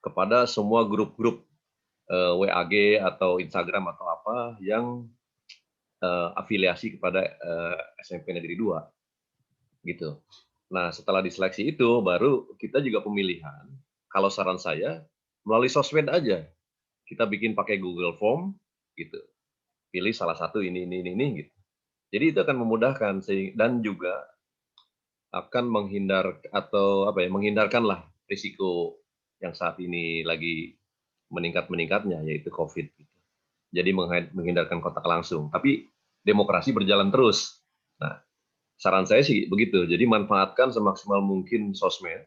kepada semua grup-grup WAG atau Instagram atau apa yang afiliasi kepada SMP Negeri 2 gitu. Nah, setelah diseleksi itu baru kita juga pemilihan. Kalau saran saya melalui sosmed aja. Kita bikin pakai Google Form gitu. Pilih salah satu ini gitu. Jadi itu akan memudahkan dan juga akan menghindarkanlah risiko yang saat ini lagi meningkatnya, yaitu COVID. Jadi menghindarkan kontak langsung. Tapi demokrasi berjalan terus. Nah, saran saya sih begitu. Jadi manfaatkan semaksimal mungkin sosmed.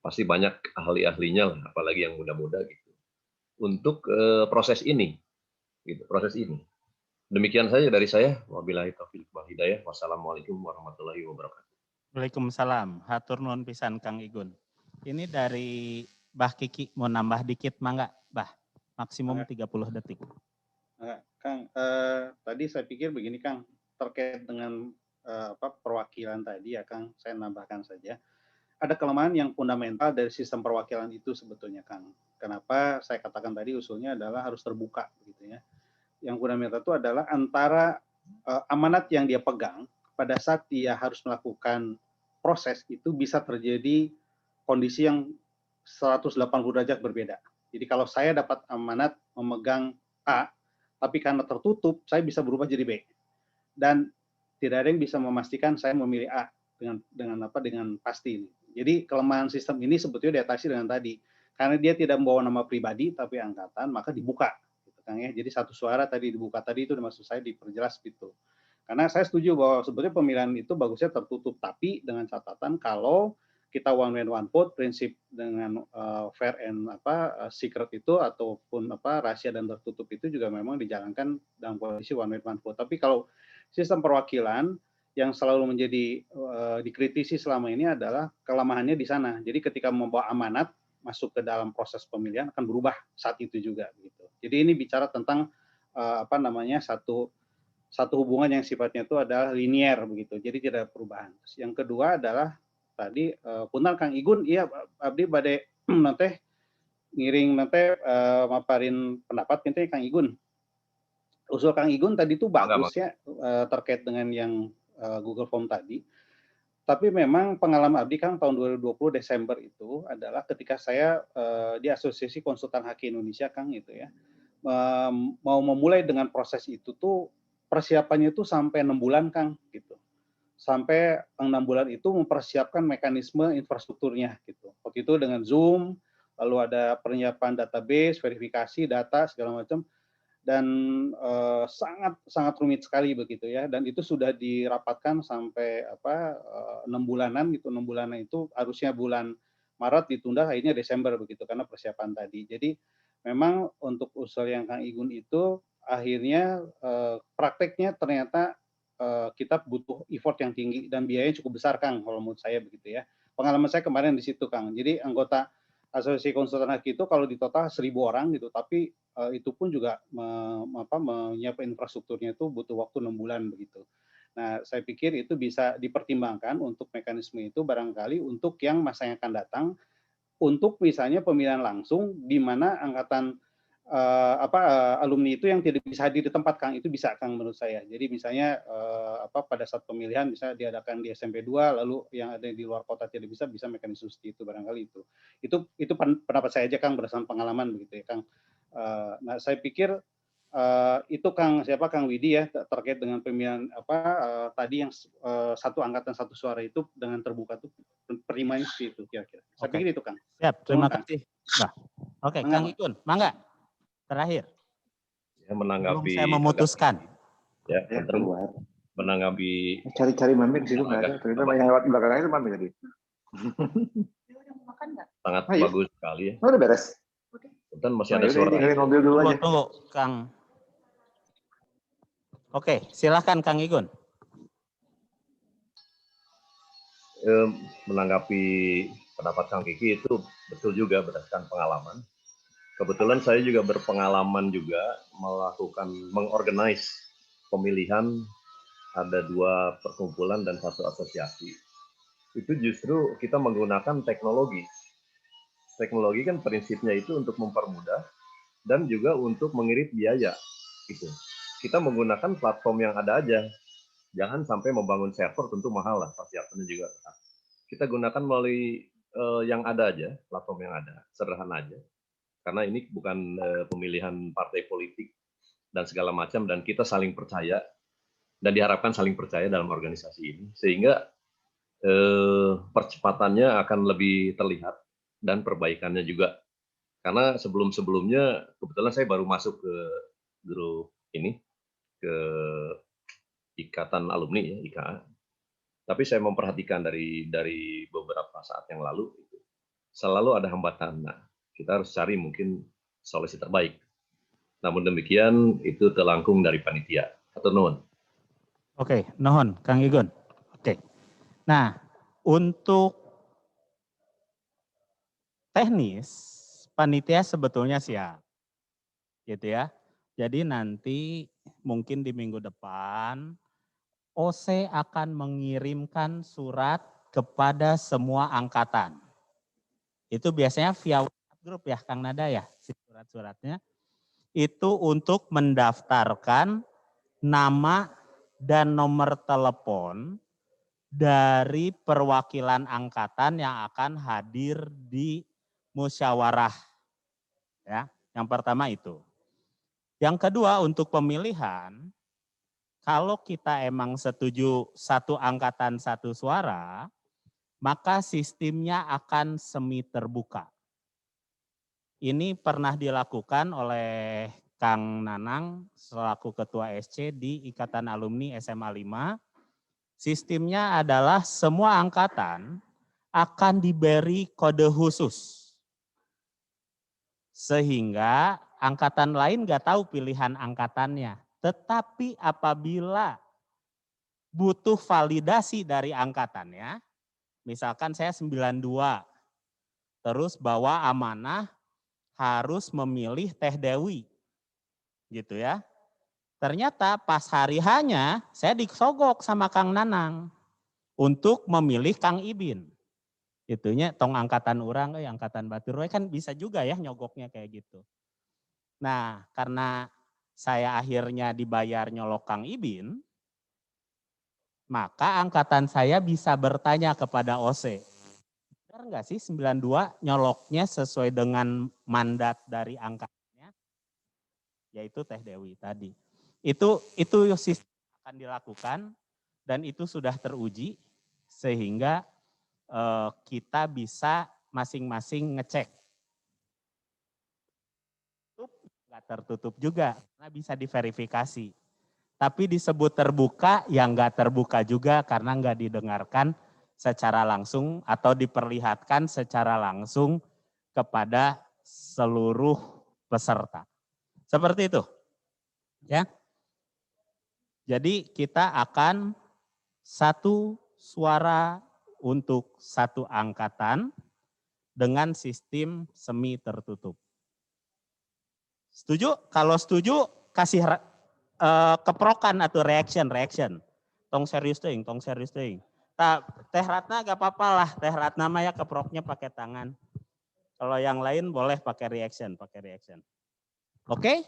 Pasti banyak ahli-ahlinya lah, apalagi yang muda-muda gitu. Untuk proses ini. Gitu, proses ini. Demikian saja dari saya. Wabillahi taufiq wal hidayah. Wassalamualaikum warahmatullahi wabarakatuh. Waalaikumsalam. Hatur nuhun pisan Kang Igun. Ini dari Bah Kiki mau nambah dikit mangga, Bah. Maksimum 30 detik. Kang, tadi saya pikir begini Kang, terkait dengan perwakilan tadi ya Kang, saya nambahkan saja. Ada kelemahan yang fundamental dari sistem perwakilan itu sebetulnya Kang. Kenapa saya katakan tadi usulnya adalah harus terbuka gitu ya. Yang fundamental itu adalah antara amanat yang dia pegang pada saat dia harus melakukan proses itu bisa terjadi kondisi yang 180 derajat berbeda. Jadi kalau saya dapat amanat memegang A, tapi karena tertutup, saya bisa berubah jadi B. Dan tidak ada yang bisa memastikan saya memilih A dengan pasti. Jadi kelemahan sistem ini sebetulnya diatasi dengan tadi. Karena dia tidak membawa nama pribadi, tapi angkatan, maka dibuka. Gitu, Kang, ya. Jadi satu suara tadi dibuka tadi itu maksud saya diperjelas gitu. Karena saya setuju bahwa sebetulnya pemilihan itu bagusnya tertutup, tapi dengan catatan kalau kita one man one vote, prinsip dengan fair and secret itu ataupun rahasia dan tertutup itu juga memang dijalankan dalam kondisi one man one vote. Tapi kalau sistem perwakilan yang selalu menjadi dikritisi selama ini adalah kelemahannya di sana. Jadi ketika membawa amanat masuk ke dalam proses pemilihan akan berubah saat itu juga gitu. Jadi ini bicara tentang satu hubungan yang sifatnya itu adalah linier begitu. Jadi tidak ada perubahan. Yang kedua adalah tadi punten Kang Igun, iya abdi bade nanti ngiring nanti maparin pendapat nanti Kang Igun. Usul Kang Igun tadi itu bagus ya terkait dengan yang Google Form tadi. Tapi memang pengalaman abdi Kang tahun 2020 Desember itu adalah ketika saya di Asosiasi Konsultan Haki Indonesia Kang itu ya mau memulai dengan proses itu tuh persiapannya itu sampai 6 bulan Kang gitu. Sampai 6 bulan itu mempersiapkan mekanisme infrastrukturnya gitu. Waktu itu dengan Zoom, lalu ada penyiapan database, verifikasi data segala macam, dan sangat rumit sekali begitu ya. Dan itu sudah dirapatkan sampai 6 bulanan gitu. 6 bulanan itu harusnya bulan Maret ditunda akhirnya Desember begitu karena persiapan tadi. Jadi memang untuk usul yang Kang Igun itu akhirnya prakteknya ternyata kita butuh effort yang tinggi dan biayanya cukup besar Kang kalau menurut saya begitu ya. Pengalaman saya kemarin di situ Kang. Jadi anggota Asosiasi Konsultan Haki itu kalau di total 1.000 orang gitu, tapi itu pun juga menyiapkan infrastrukturnya itu butuh waktu 6 bulan begitu. Nah, saya pikir itu bisa dipertimbangkan untuk mekanisme itu barangkali untuk yang masa yang akan datang untuk misalnya pemilihan langsung di mana angkatan alumni itu yang tidak bisa hadir di tempat, Kang, itu bisa, Kang, menurut saya. Jadi misalnya pada saat pemilihan bisa diadakan di SMP 2 lalu yang ada di luar kota tidak bisa mekanisme seperti itu, barangkali itu. Itu pendapat saya aja, Kang, berdasarkan pengalaman begitu ya, Kang. Nah, saya pikir itu Kang Widi ya terkait dengan pemilihan tadi yang satu angkatan satu suara itu dengan terbuka itu perimanya seperti itu kira-kira. Saya pikir itu, Kang. Siap, terima kasih. Nah, oke, Kang Igun, mangga. Terakhir. Ya, menanggapi. Belum saya memutuskan. Ya, menanggapi. Cari-cari Mami di situ nggak ada. Ternyata yang lewat belakang itu Mami tadi. Sangat bagus sekali ya. Udah beres. Dan masih ada suara. Mobil dulu aja. Tunggu, Kang. Oke, silakan Kang Igun. Menanggapi pendapat Kang Kiki itu betul juga berdasarkan pengalaman. Kebetulan saya juga berpengalaman juga mengorganize pemilihan, ada 2 perkumpulan dan 1 asosiasi. Itu justru kita menggunakan teknologi. Teknologi kan prinsipnya itu untuk mempermudah dan juga untuk mengirit biaya. Gitu. Kita menggunakan platform yang ada aja. Jangan sampai membangun server, tentu mahal lah, persiapannya juga. Kita gunakan melalui yang ada aja, platform yang ada, sederhana aja. Karena ini bukan pemilihan partai politik dan segala macam, dan kita saling percaya dan diharapkan saling percaya dalam organisasi ini, sehingga percepatannya akan lebih terlihat dan perbaikannya juga. Karena sebelum-sebelumnya kebetulan saya baru masuk ke grup ini, ke Ikatan Alumni ya, IKA. Tapi saya memperhatikan dari beberapa saat yang lalu selalu ada hambatan. Nah, kita harus cari mungkin solusi terbaik. Namun demikian itu terlangkung dari panitia atau nuhun. Oke, nuhun Kang Igun. Oke. Nah, untuk teknis panitia sebetulnya siap. Gitu ya. Jadi nanti mungkin di minggu depan OC akan mengirimkan surat kepada semua angkatan. Itu biasanya via grup ya Kang Nada ya, surat-suratnya. Itu untuk mendaftarkan nama dan nomor telepon dari perwakilan angkatan yang akan hadir di musyawarah. Ya, yang pertama itu. Yang kedua untuk pemilihan, kalau kita emang setuju 1 angkatan 1 suara, maka sistemnya akan semi terbuka. Ini pernah dilakukan oleh Kang Nanang selaku Ketua SC di Ikatan Alumni SMA 5. Sistemnya adalah semua angkatan akan diberi kode khusus. Sehingga angkatan lain nggak tahu pilihan angkatannya. Tetapi apabila butuh validasi dari angkatannya, misalkan saya 92, terus bawa amanah harus memilih Teh Dewi, gitu ya. Ternyata pas hari hanya saya disogok sama Kang Nanang untuk memilih Kang Ibin. Itunya tong angkatan orang, angkatan Batur kan bisa juga ya nyogoknya kayak gitu. Nah karena saya akhirnya dibayar nyolok Kang Ibin, maka angkatan saya bisa bertanya kepada OC. Benar nggak sih 92 nyoloknya sesuai dengan mandat dari angkatannya, yaitu Teh Dewi tadi. Itu sistem akan dilakukan dan itu sudah teruji sehingga kita bisa masing-masing ngecek. Nggak tertutup juga karena bisa diverifikasi. Tapi disebut terbuka, yang nggak terbuka juga karena nggak didengarkan secara langsung atau diperlihatkan secara langsung kepada seluruh peserta. Seperti itu. Ya. Jadi kita akan 1 suara untuk 1 angkatan dengan sistem semi tertutup. Setuju? Kalau setuju kasih keprokan atau reaction. Tong serius teuing. Teh Ratna gak apa-apa lah, Teh Ratna mah ya keproknya pakai tangan. Kalau yang lain boleh pakai reaction. Oke?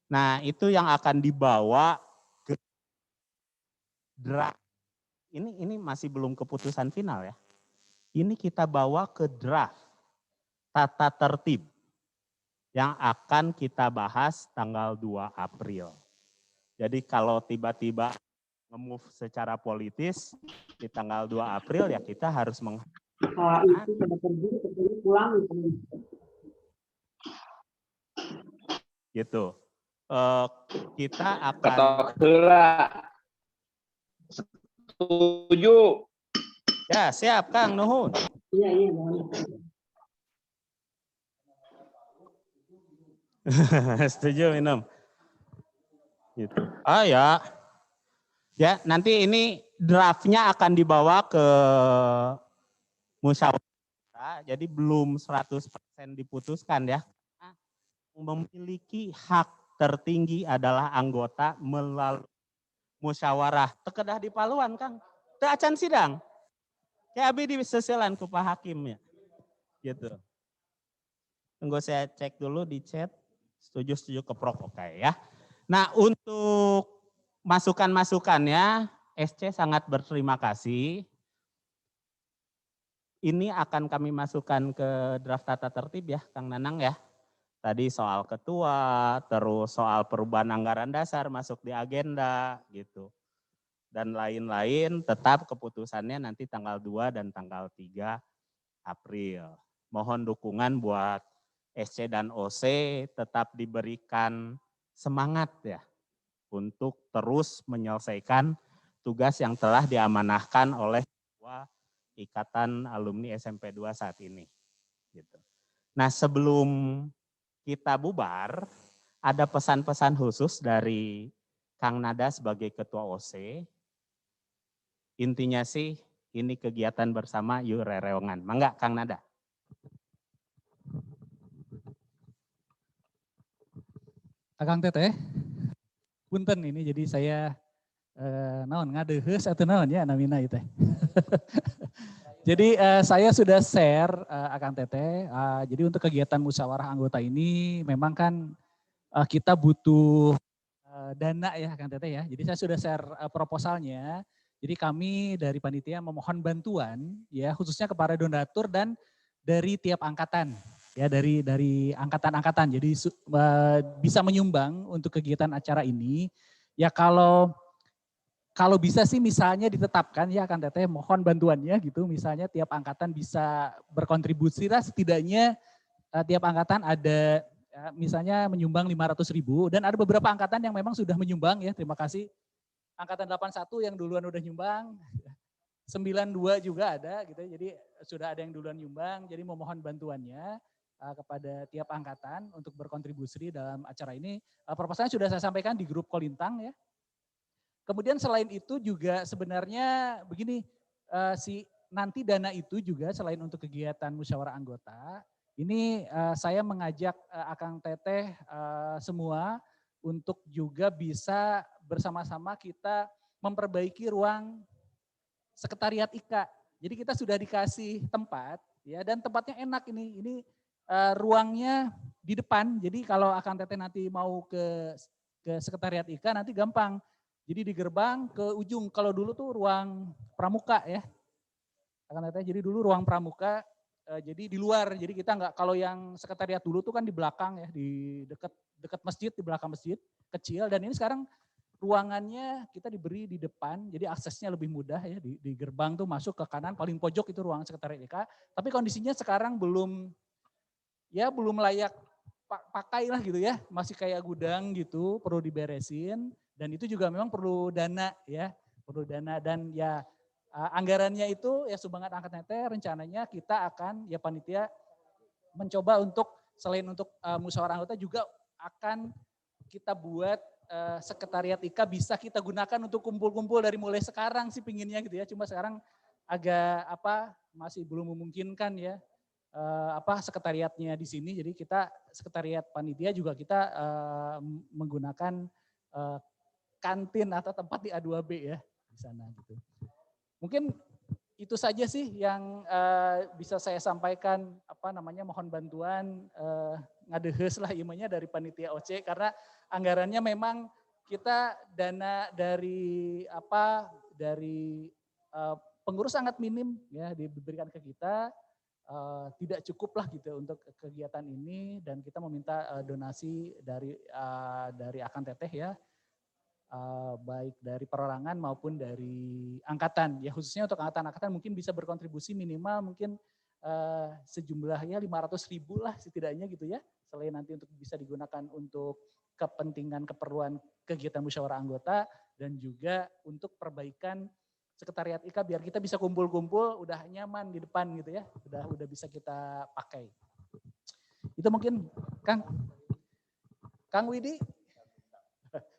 Nah, itu yang akan dibawa ke draft. Ini masih belum keputusan final ya. Ini kita bawa ke draft tata tertib yang akan kita bahas tanggal 2 April. Jadi kalau tiba-tiba nge-move secara politis di tanggal 2 April ya kita harus gitu. Kita akan setuju. Ya, siap Kang Nuhun. Iya. Setuju minum. Gitu. Ya, nanti ini draftnya akan dibawa ke musyawarah. Jadi belum 100% diputuskan ya. Memiliki hak tertinggi adalah anggota melalui musyawarah. Tekedah di Paluan Kang. Teu acan sidang. Kayak abi disesilan ku Pak Hakim ya. Gitu. Tunggu saya cek dulu di chat. Setuju keprok oke ya. Nah, untuk masukan-masukannya SC sangat berterima kasih. Ini akan kami masukkan ke draft tata tertib ya, Kang Nanang ya. Tadi soal ketua, terus soal perubahan anggaran dasar masuk di agenda gitu. Dan lain-lain tetap keputusannya nanti tanggal 2 dan tanggal 3 April. Mohon dukungan buat SC dan OC tetap diberikan semangat ya untuk terus menyelesaikan tugas yang telah diamanahkan oleh Ketua Ikatan Alumni SMP 2 saat ini. Gitu. Nah, sebelum kita bubar, ada pesan-pesan khusus dari Kang Nada sebagai Ketua OC. Intinya sih ini kegiatan bersama yuk rereongan. Mangga Kang Nada. Akang Teteh, punten ini jadi saya naon ngadeheus atau naon ya namina itu. Jadi saya sudah share Akang Teteh, jadi untuk kegiatan musyawarah anggota ini memang kan kita butuh dana ya Akang Teteh ya. Jadi saya sudah share proposalnya. Jadi kami dari panitia memohon bantuan ya khususnya kepada donatur dan dari tiap angkatan ya dari angkatan-angkatan. Jadi bisa menyumbang untuk kegiatan acara ini. Ya kalau bisa sih misalnya ditetapkan ya Kang Teteh mohon bantuannya gitu. Misalnya tiap angkatan bisa berkontribusi lah setidaknya tiap angkatan ada misalnya menyumbang 500.000 dan ada beberapa angkatan yang memang sudah menyumbang ya. Terima kasih. Angkatan 81 yang duluan udah nyumbang. 92 juga ada gitu. Jadi sudah ada yang duluan nyumbang. Jadi memohon bantuannya kepada tiap angkatan untuk berkontribusi dalam acara ini. Proposalnya sudah saya sampaikan di grup Kolintang ya. Kemudian selain itu juga sebenarnya begini, nanti dana itu juga selain untuk kegiatan musyawarah anggota, ini saya mengajak Akang Teteh semua untuk juga bisa bersama-sama kita memperbaiki ruang sekretariat IKA. Jadi kita sudah dikasih tempat ya dan tempatnya enak ini. Ini ruangnya di depan. Jadi kalau Akang Teteh nanti mau ke sekretariat IKA nanti gampang. Jadi di gerbang ke ujung, kalau dulu tuh ruang pramuka ya. Akang Teteh, jadi dulu ruang pramuka, jadi di luar. Jadi kita enggak, kalau yang sekretariat dulu tuh kan di belakang ya, di dekat masjid, di belakang masjid, kecil. Dan ini sekarang ruangannya kita diberi di depan, jadi aksesnya lebih mudah ya. Di gerbang tuh masuk ke kanan, paling pojok itu ruang sekretariat IKA. Tapi kondisinya sekarang belum layak pakai lah gitu ya. Masih kayak gudang gitu, perlu diberesin. Dan itu juga memang perlu dana ya, perlu dana dan ya anggarannya itu ya sumbangan angkatan Teteh rencananya kita akan ya panitia mencoba untuk selain untuk musyawarah anggota juga akan kita buat sekretariat IKA bisa kita gunakan untuk kumpul-kumpul dari mulai sekarang sih pinginnya gitu ya. Cuma sekarang agak masih belum memungkinkan ya sekretariatnya di sini. Jadi kita sekretariat panitia juga kita menggunakan kantin atau tempat di A2B ya di sana gitu. Mungkin itu saja sih yang bisa saya sampaikan, mohon bantuan ngadehes lah imanya dari panitia OC, karena anggarannya memang kita dana dari pengurus sangat minim ya diberikan ke kita, tidak cukup lah gitu untuk kegiatan ini, dan kita meminta donasi dari Akang Teteh ya, baik dari perorangan maupun dari angkatan ya, khususnya untuk angkatan mungkin bisa berkontribusi minimal mungkin sejumlahnya 500.000 lah setidaknya gitu ya, selain nanti untuk bisa digunakan untuk kepentingan keperluan kegiatan musyawarah anggota dan juga untuk perbaikan sekretariat IKA biar kita bisa kumpul-kumpul udah nyaman di depan gitu ya, udah bisa kita pakai. Itu mungkin Kang Widi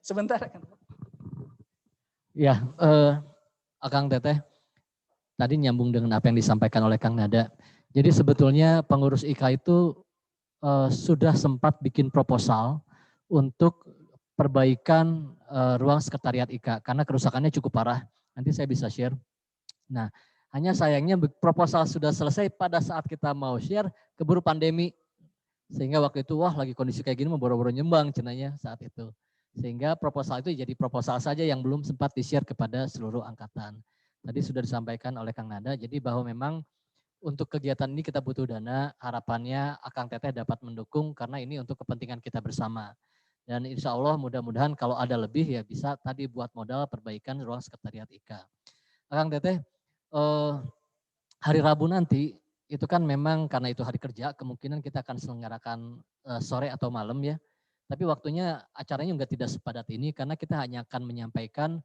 sebentar. Ya, Akang Teteh, tadi nyambung dengan apa yang disampaikan oleh Kang Nada. Jadi sebetulnya pengurus IKA itu sudah sempat bikin proposal untuk perbaikan ruang sekretariat IKA karena kerusakannya cukup parah. Nanti saya bisa share. Nah, hanya sayangnya proposal sudah selesai pada saat kita mau share, keburu pandemi. Sehingga waktu itu, wah lagi kondisi kayak gini mau boro-boro nyumbang cenanya saat itu. Sehingga proposal itu jadi proposal saja yang belum sempat di-share kepada seluruh angkatan. Tadi sudah disampaikan oleh Kang Nada, jadi bahwa memang untuk kegiatan ini kita butuh dana, harapannya Akang Teteh dapat mendukung karena ini untuk kepentingan kita bersama. Dan insya Allah mudah-mudahan kalau ada lebih ya bisa tadi buat modal perbaikan ruang sekretariat IKA. Akang Teteh, hari Rabu nanti itu kan memang karena itu hari kerja, kemungkinan kita akan selenggarakan sore atau malam ya. Tapi waktunya acaranya juga tidak sepadat ini karena kita hanya akan menyampaikan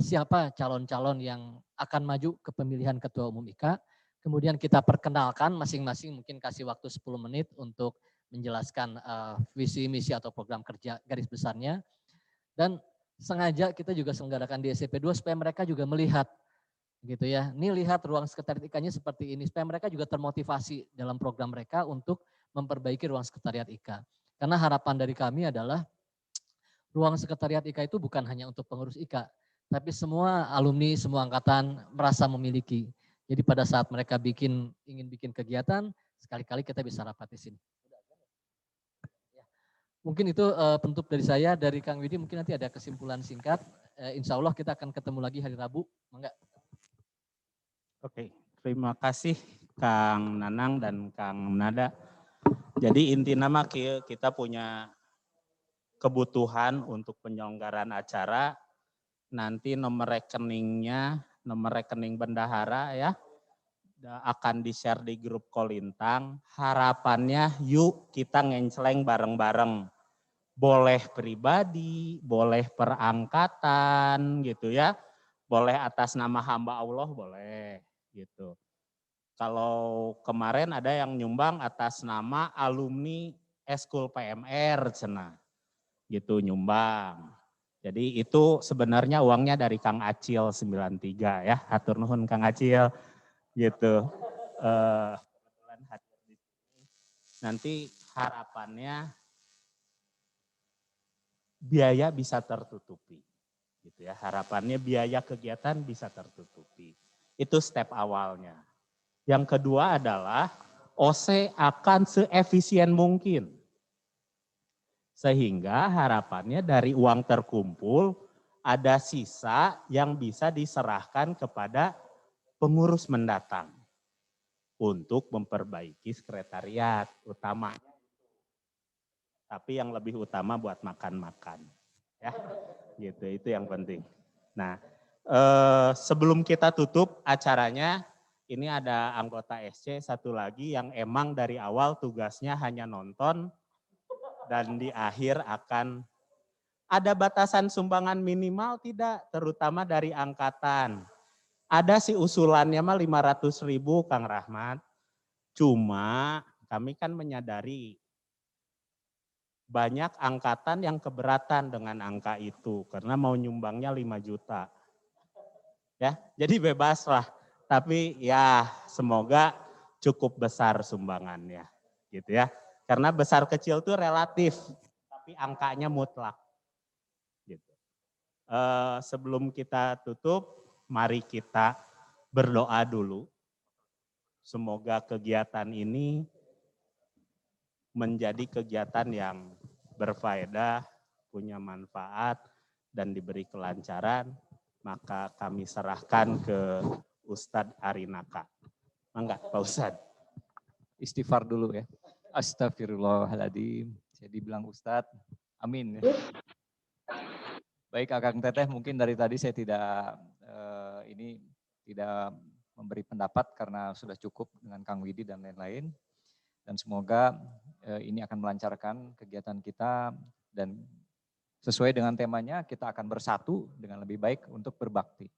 siapa calon-calon yang akan maju ke pemilihan Ketua Umum IKA. Kemudian kita perkenalkan masing-masing, mungkin kasih waktu 10 menit untuk menjelaskan visi, misi atau program kerja garis besarnya. Dan sengaja kita juga selenggarakan di SCP2 supaya mereka juga melihat gitu ya. Ini lihat ruang sekretariat IKA-nya seperti ini supaya mereka juga termotivasi dalam program mereka untuk memperbaiki ruang sekretariat IKA. Karena harapan dari kami adalah ruang sekretariat IKA itu bukan hanya untuk pengurus IKA, tapi semua alumni, semua angkatan merasa memiliki. Jadi pada saat mereka ingin bikin kegiatan, sekali-kali kita bisa rapat di sini. Mungkin itu penutup dari saya, dari Kang Widi mungkin nanti ada kesimpulan singkat. Insya Allah kita akan ketemu lagi hari Rabu. Enggak? Oke, terima kasih Kang Nanang dan Kang Nada. Jadi inti nama kita punya kebutuhan untuk penyelenggaraan acara, nanti nomor rekening bendahara ya, akan di-share di grup Kolintang. Harapannya yuk kita ngenceleng bareng-bareng. Boleh pribadi, boleh perangkatan gitu ya. Boleh atas nama hamba Allah, boleh gitu. Kalau kemarin ada yang nyumbang atas nama alumni Eskul PMR cenah. Gitu nyumbang. Jadi itu sebenarnya uangnya dari Kang Acil 93 ya. Hatur nuhun Kang Acil gitu. Kebetulan hadir di sini. Nanti harapannya biaya bisa tertutupi. Gitu ya. Harapannya biaya kegiatan bisa tertutupi. Itu step awalnya. Yang kedua adalah OC akan seefisien mungkin. Sehingga harapannya dari uang terkumpul ada sisa yang bisa diserahkan kepada pengurus mendatang untuk memperbaiki sekretariat utama. Tapi yang lebih utama buat makan-makan. Ya, gitu, itu yang penting. Nah, sebelum kita tutup acaranya, ini ada anggota SC satu lagi yang emang dari awal tugasnya hanya nonton dan di akhir akan ada batasan sumbangan minimal tidak, terutama dari angkatan. Ada sih usulannya mah 500.000 Kang Rahmat. Cuma kami kan menyadari banyak angkatan yang keberatan dengan angka itu karena mau nyumbangnya 5 juta. Ya, jadi bebas lah. Tapi ya semoga cukup besar sumbangannya gitu ya. Karena besar kecil itu relatif, tapi angkanya mutlak. Gitu. Sebelum kita tutup, mari kita berdoa dulu. Semoga kegiatan ini menjadi kegiatan yang berfaedah, punya manfaat, dan diberi kelancaran. Maka kami serahkan ke Ustadz Arinaka. Mangga, Pak Ustadz. Istighfar dulu ya. Astagfirullahaladzim. Jadi bilang Ustadz, amin. Ya. Baik Akang Teteh, mungkin dari tadi saya tidak tidak memberi pendapat karena sudah cukup dengan Kang Widi dan lain-lain. Dan semoga ini akan melancarkan kegiatan kita dan sesuai dengan temanya kita akan bersatu dengan lebih baik untuk berbakti.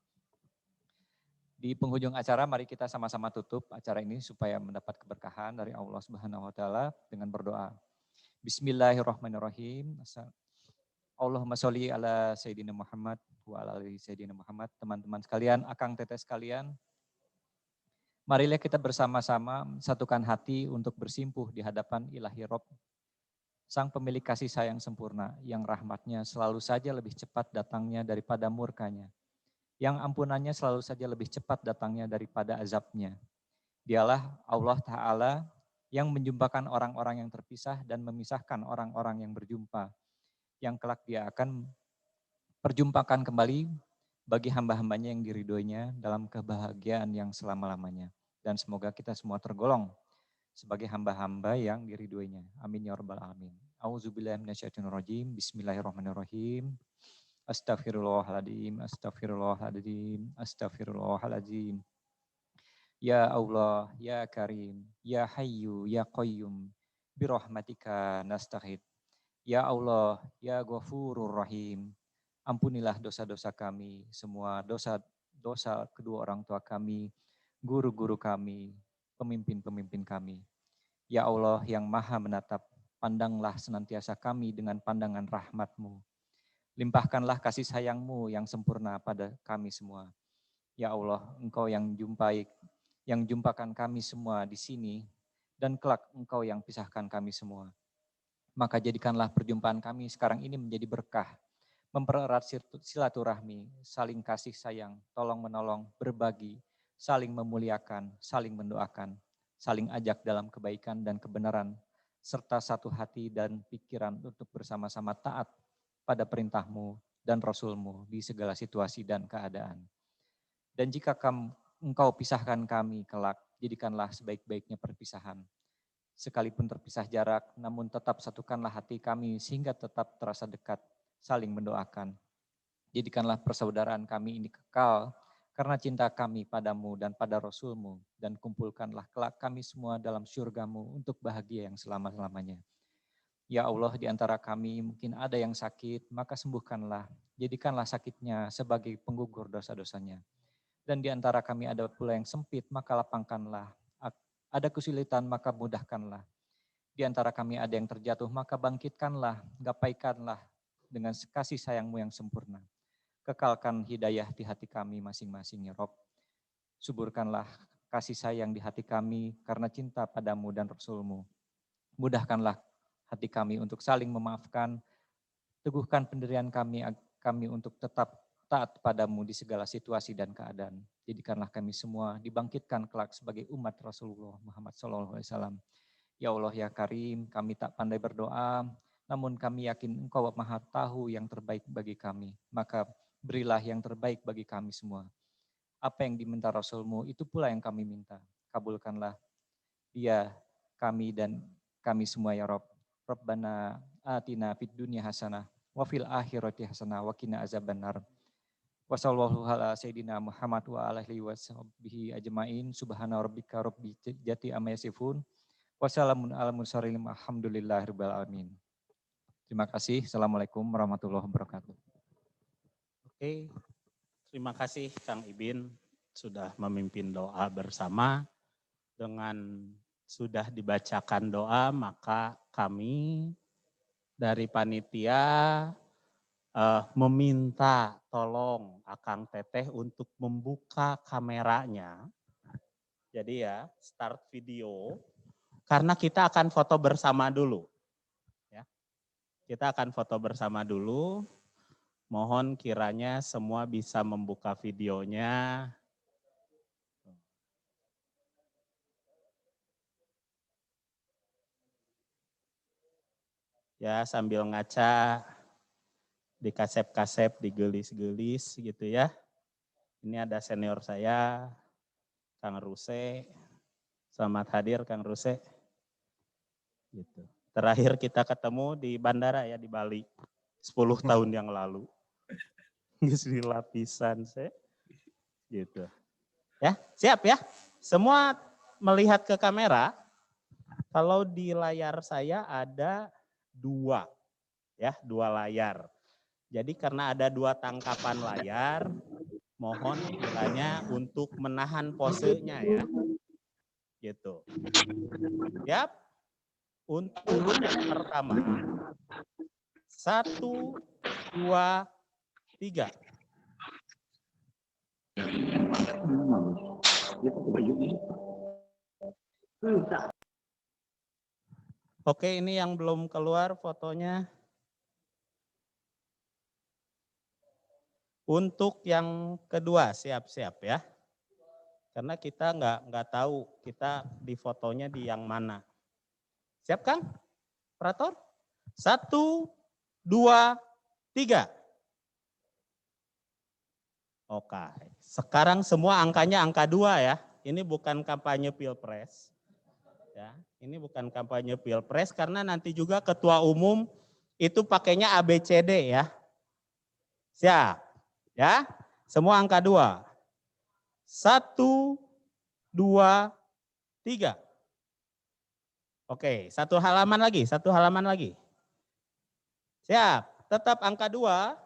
Di penghujung acara mari kita sama-sama tutup acara ini supaya mendapat keberkahan dari Allah Subhanahu wa taala dengan berdoa. Bismillahirrahmanirrahim. Allahumma sholli ala Sayyidina Muhammad wa ala ali Sayyidina Muhammad. Teman-teman sekalian, Akang Teteh sekalian, marilah kita bersama-sama satukan hati untuk bersimpuh di hadapan Ilahi Rob, Sang pemilik kasih sayang sempurna, yang rahmatnya selalu saja lebih cepat datangnya daripada murkanya, yang ampunannya selalu saja lebih cepat datangnya daripada azabnya. Dialah Allah Ta'ala yang menjumpakan orang-orang yang terpisah dan memisahkan orang-orang yang berjumpa, yang kelak dia akan perjumpakan kembali bagi hamba-hambanya yang diridhoinya dalam kebahagiaan yang selama-lamanya. Dan semoga kita semua tergolong sebagai hamba-hamba yang diridhoinya. Amin ya rabbal alamin. Auzubillahi minasyaitonirrajim. Bismillahirrahmanirrahim. Astaghfirullahaladzim, astaghfirullahaladzim, astaghfirullahaladzim. Ya Allah, ya Karim, ya Hayyu, ya Qayyum, birahmatika nastaghith. Ya Allah, ya Ghafurur Rahim, ampunilah dosa-dosa kami, semua dosa kedua orang tua kami, guru-guru kami, pemimpin-pemimpin kami. Ya Allah yang maha menatap, pandanglah senantiasa kami dengan pandangan rahmat-Mu. Limpahkanlah kasih sayang-Mu yang sempurna pada kami semua. Ya Allah, Engkau yang jumpakan kami semua di sini, dan kelak Engkau yang pisahkan kami semua. Maka jadikanlah perjumpaan kami sekarang ini menjadi berkah, mempererat silaturahmi, saling kasih sayang, tolong menolong, berbagi, saling memuliakan, saling mendoakan, saling ajak dalam kebaikan dan kebenaran, serta satu hati dan pikiran untuk bersama-sama taat pada perintah-Mu dan Rasul-Mu di segala situasi dan keadaan. Dan jika Engkau pisahkan kami kelak, jadikanlah sebaik-baiknya perpisahan. Sekalipun terpisah jarak, namun tetap satukanlah hati kami sehingga tetap terasa dekat, saling mendoakan. Jadikanlah persaudaraan kami ini kekal karena cinta kami padamu dan pada Rasul-Mu, dan kumpulkanlah kelak kami semua dalam syurga-Mu untuk bahagia yang selama-lamanya. Ya Allah, di antara kami mungkin ada yang sakit, maka sembuhkanlah, jadikanlah sakitnya sebagai penggugur dosa-dosanya. Dan di antara kami ada pula yang sempit, maka lapangkanlah. Ada kesulitan, maka mudahkanlah. Di antara kami ada yang terjatuh, maka bangkitkanlah, gapaikanlah dengan kasih sayang-Mu yang sempurna. Kekalkan hidayah di hati kami masing-masing, ya Rob. Suburkanlah kasih sayang di hati kami karena cinta padamu dan Rasul-Mu. Mudahkanlah hati kami untuk saling memaafkan, teguhkan pendirian kami untuk tetap taat padamu di segala situasi dan keadaan. Jadikanlah kami semua dibangkitkan kelak sebagai umat Rasulullah Muhammad SAW. Ya Allah ya Karim, kami tak pandai berdoa, namun kami yakin Engkau maha tahu yang terbaik bagi kami. Maka berilah yang terbaik bagi kami semua. Apa yang diminta Rasul-Mu itu pula yang kami minta. Kabulkanlah dia, kami dan kami semua ya Rabb. Rabbana atina fid dunya hasanah wa fil akhirati hasanah wa qina azabannar. Wa sallallahu ala sayyidina Muhammad wa alihi wa sahbihi ajmain. Subhana rabbika rabbil izzati amma yasifun. Wa salamun alal mursalin alhamdulillahirabbil alamin. Terima kasih. Assalamualaikum warahmatullahi wabarakatuh. Oke. Terima kasih Kang Ibin sudah memimpin doa bersama. Dengan sudah dibacakan doa, maka kami dari panitia meminta tolong Akang Teteh untuk membuka kameranya. Jadi ya, start video. Karena kita akan foto bersama dulu. Ya. Kita akan foto bersama dulu. Mohon kiranya semua bisa membuka videonya. Ya, sambil ngaca, dikasep-kasep, digelis-gelis gitu ya. Ini ada senior saya, Kang Ruse. Selamat hadir Kang Ruse. Gitu. Terakhir kita ketemu di bandara ya di Bali 10 tahun yang lalu. Di lapisan saya. Gitu. Ya, siap ya. Semua melihat ke kamera. Kalau di layar saya ada 2 ya, 2 layar. Jadi karena ada 2 tangkapan layar, mohon kiranya untuk menahan posenya ya. Gitu. Siap? Untuk yang pertama. 1, 2, 3. Oke, ini yang belum keluar fotonya. Untuk yang kedua, siap-siap ya. Karena kita nggak tahu kita di fotonya di yang mana. Siap Kang? Operator? 1, 2, 3. Oke, sekarang semua angkanya angka 2 ya. Ini bukan kampanye Pilpres. Ya, ini bukan kampanye Pilpres karena nanti juga ketua umum itu pakainya ABCD ya. Siap. Ya, semua angka 2. 1, 2, 3. Oke, satu halaman lagi. Siap, tetap angka 2.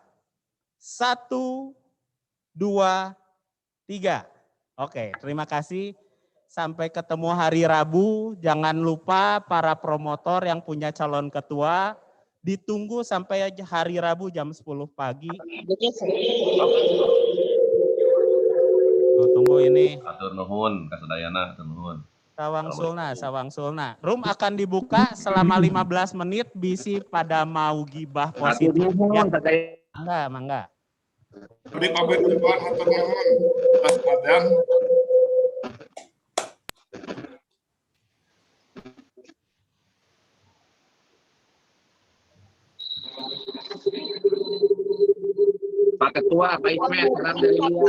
1, 2, 3. Oke, terima kasih. Sampai ketemu hari Rabu. Jangan lupa para promotor yang punya calon ketua, ditunggu sampai hari Rabu jam 10 pagi. Tunggu ini. Atur nuhun, Kasadayana, atur nuhun. Sawang Sulna. Room akan dibuka selama 15 menit, bisi pada mau gibah positif. Ya. Mangga. Beri pamit depan atur nuhun. Mas Adam. Pak Ketua, Pak Ismet, salam dari Lian.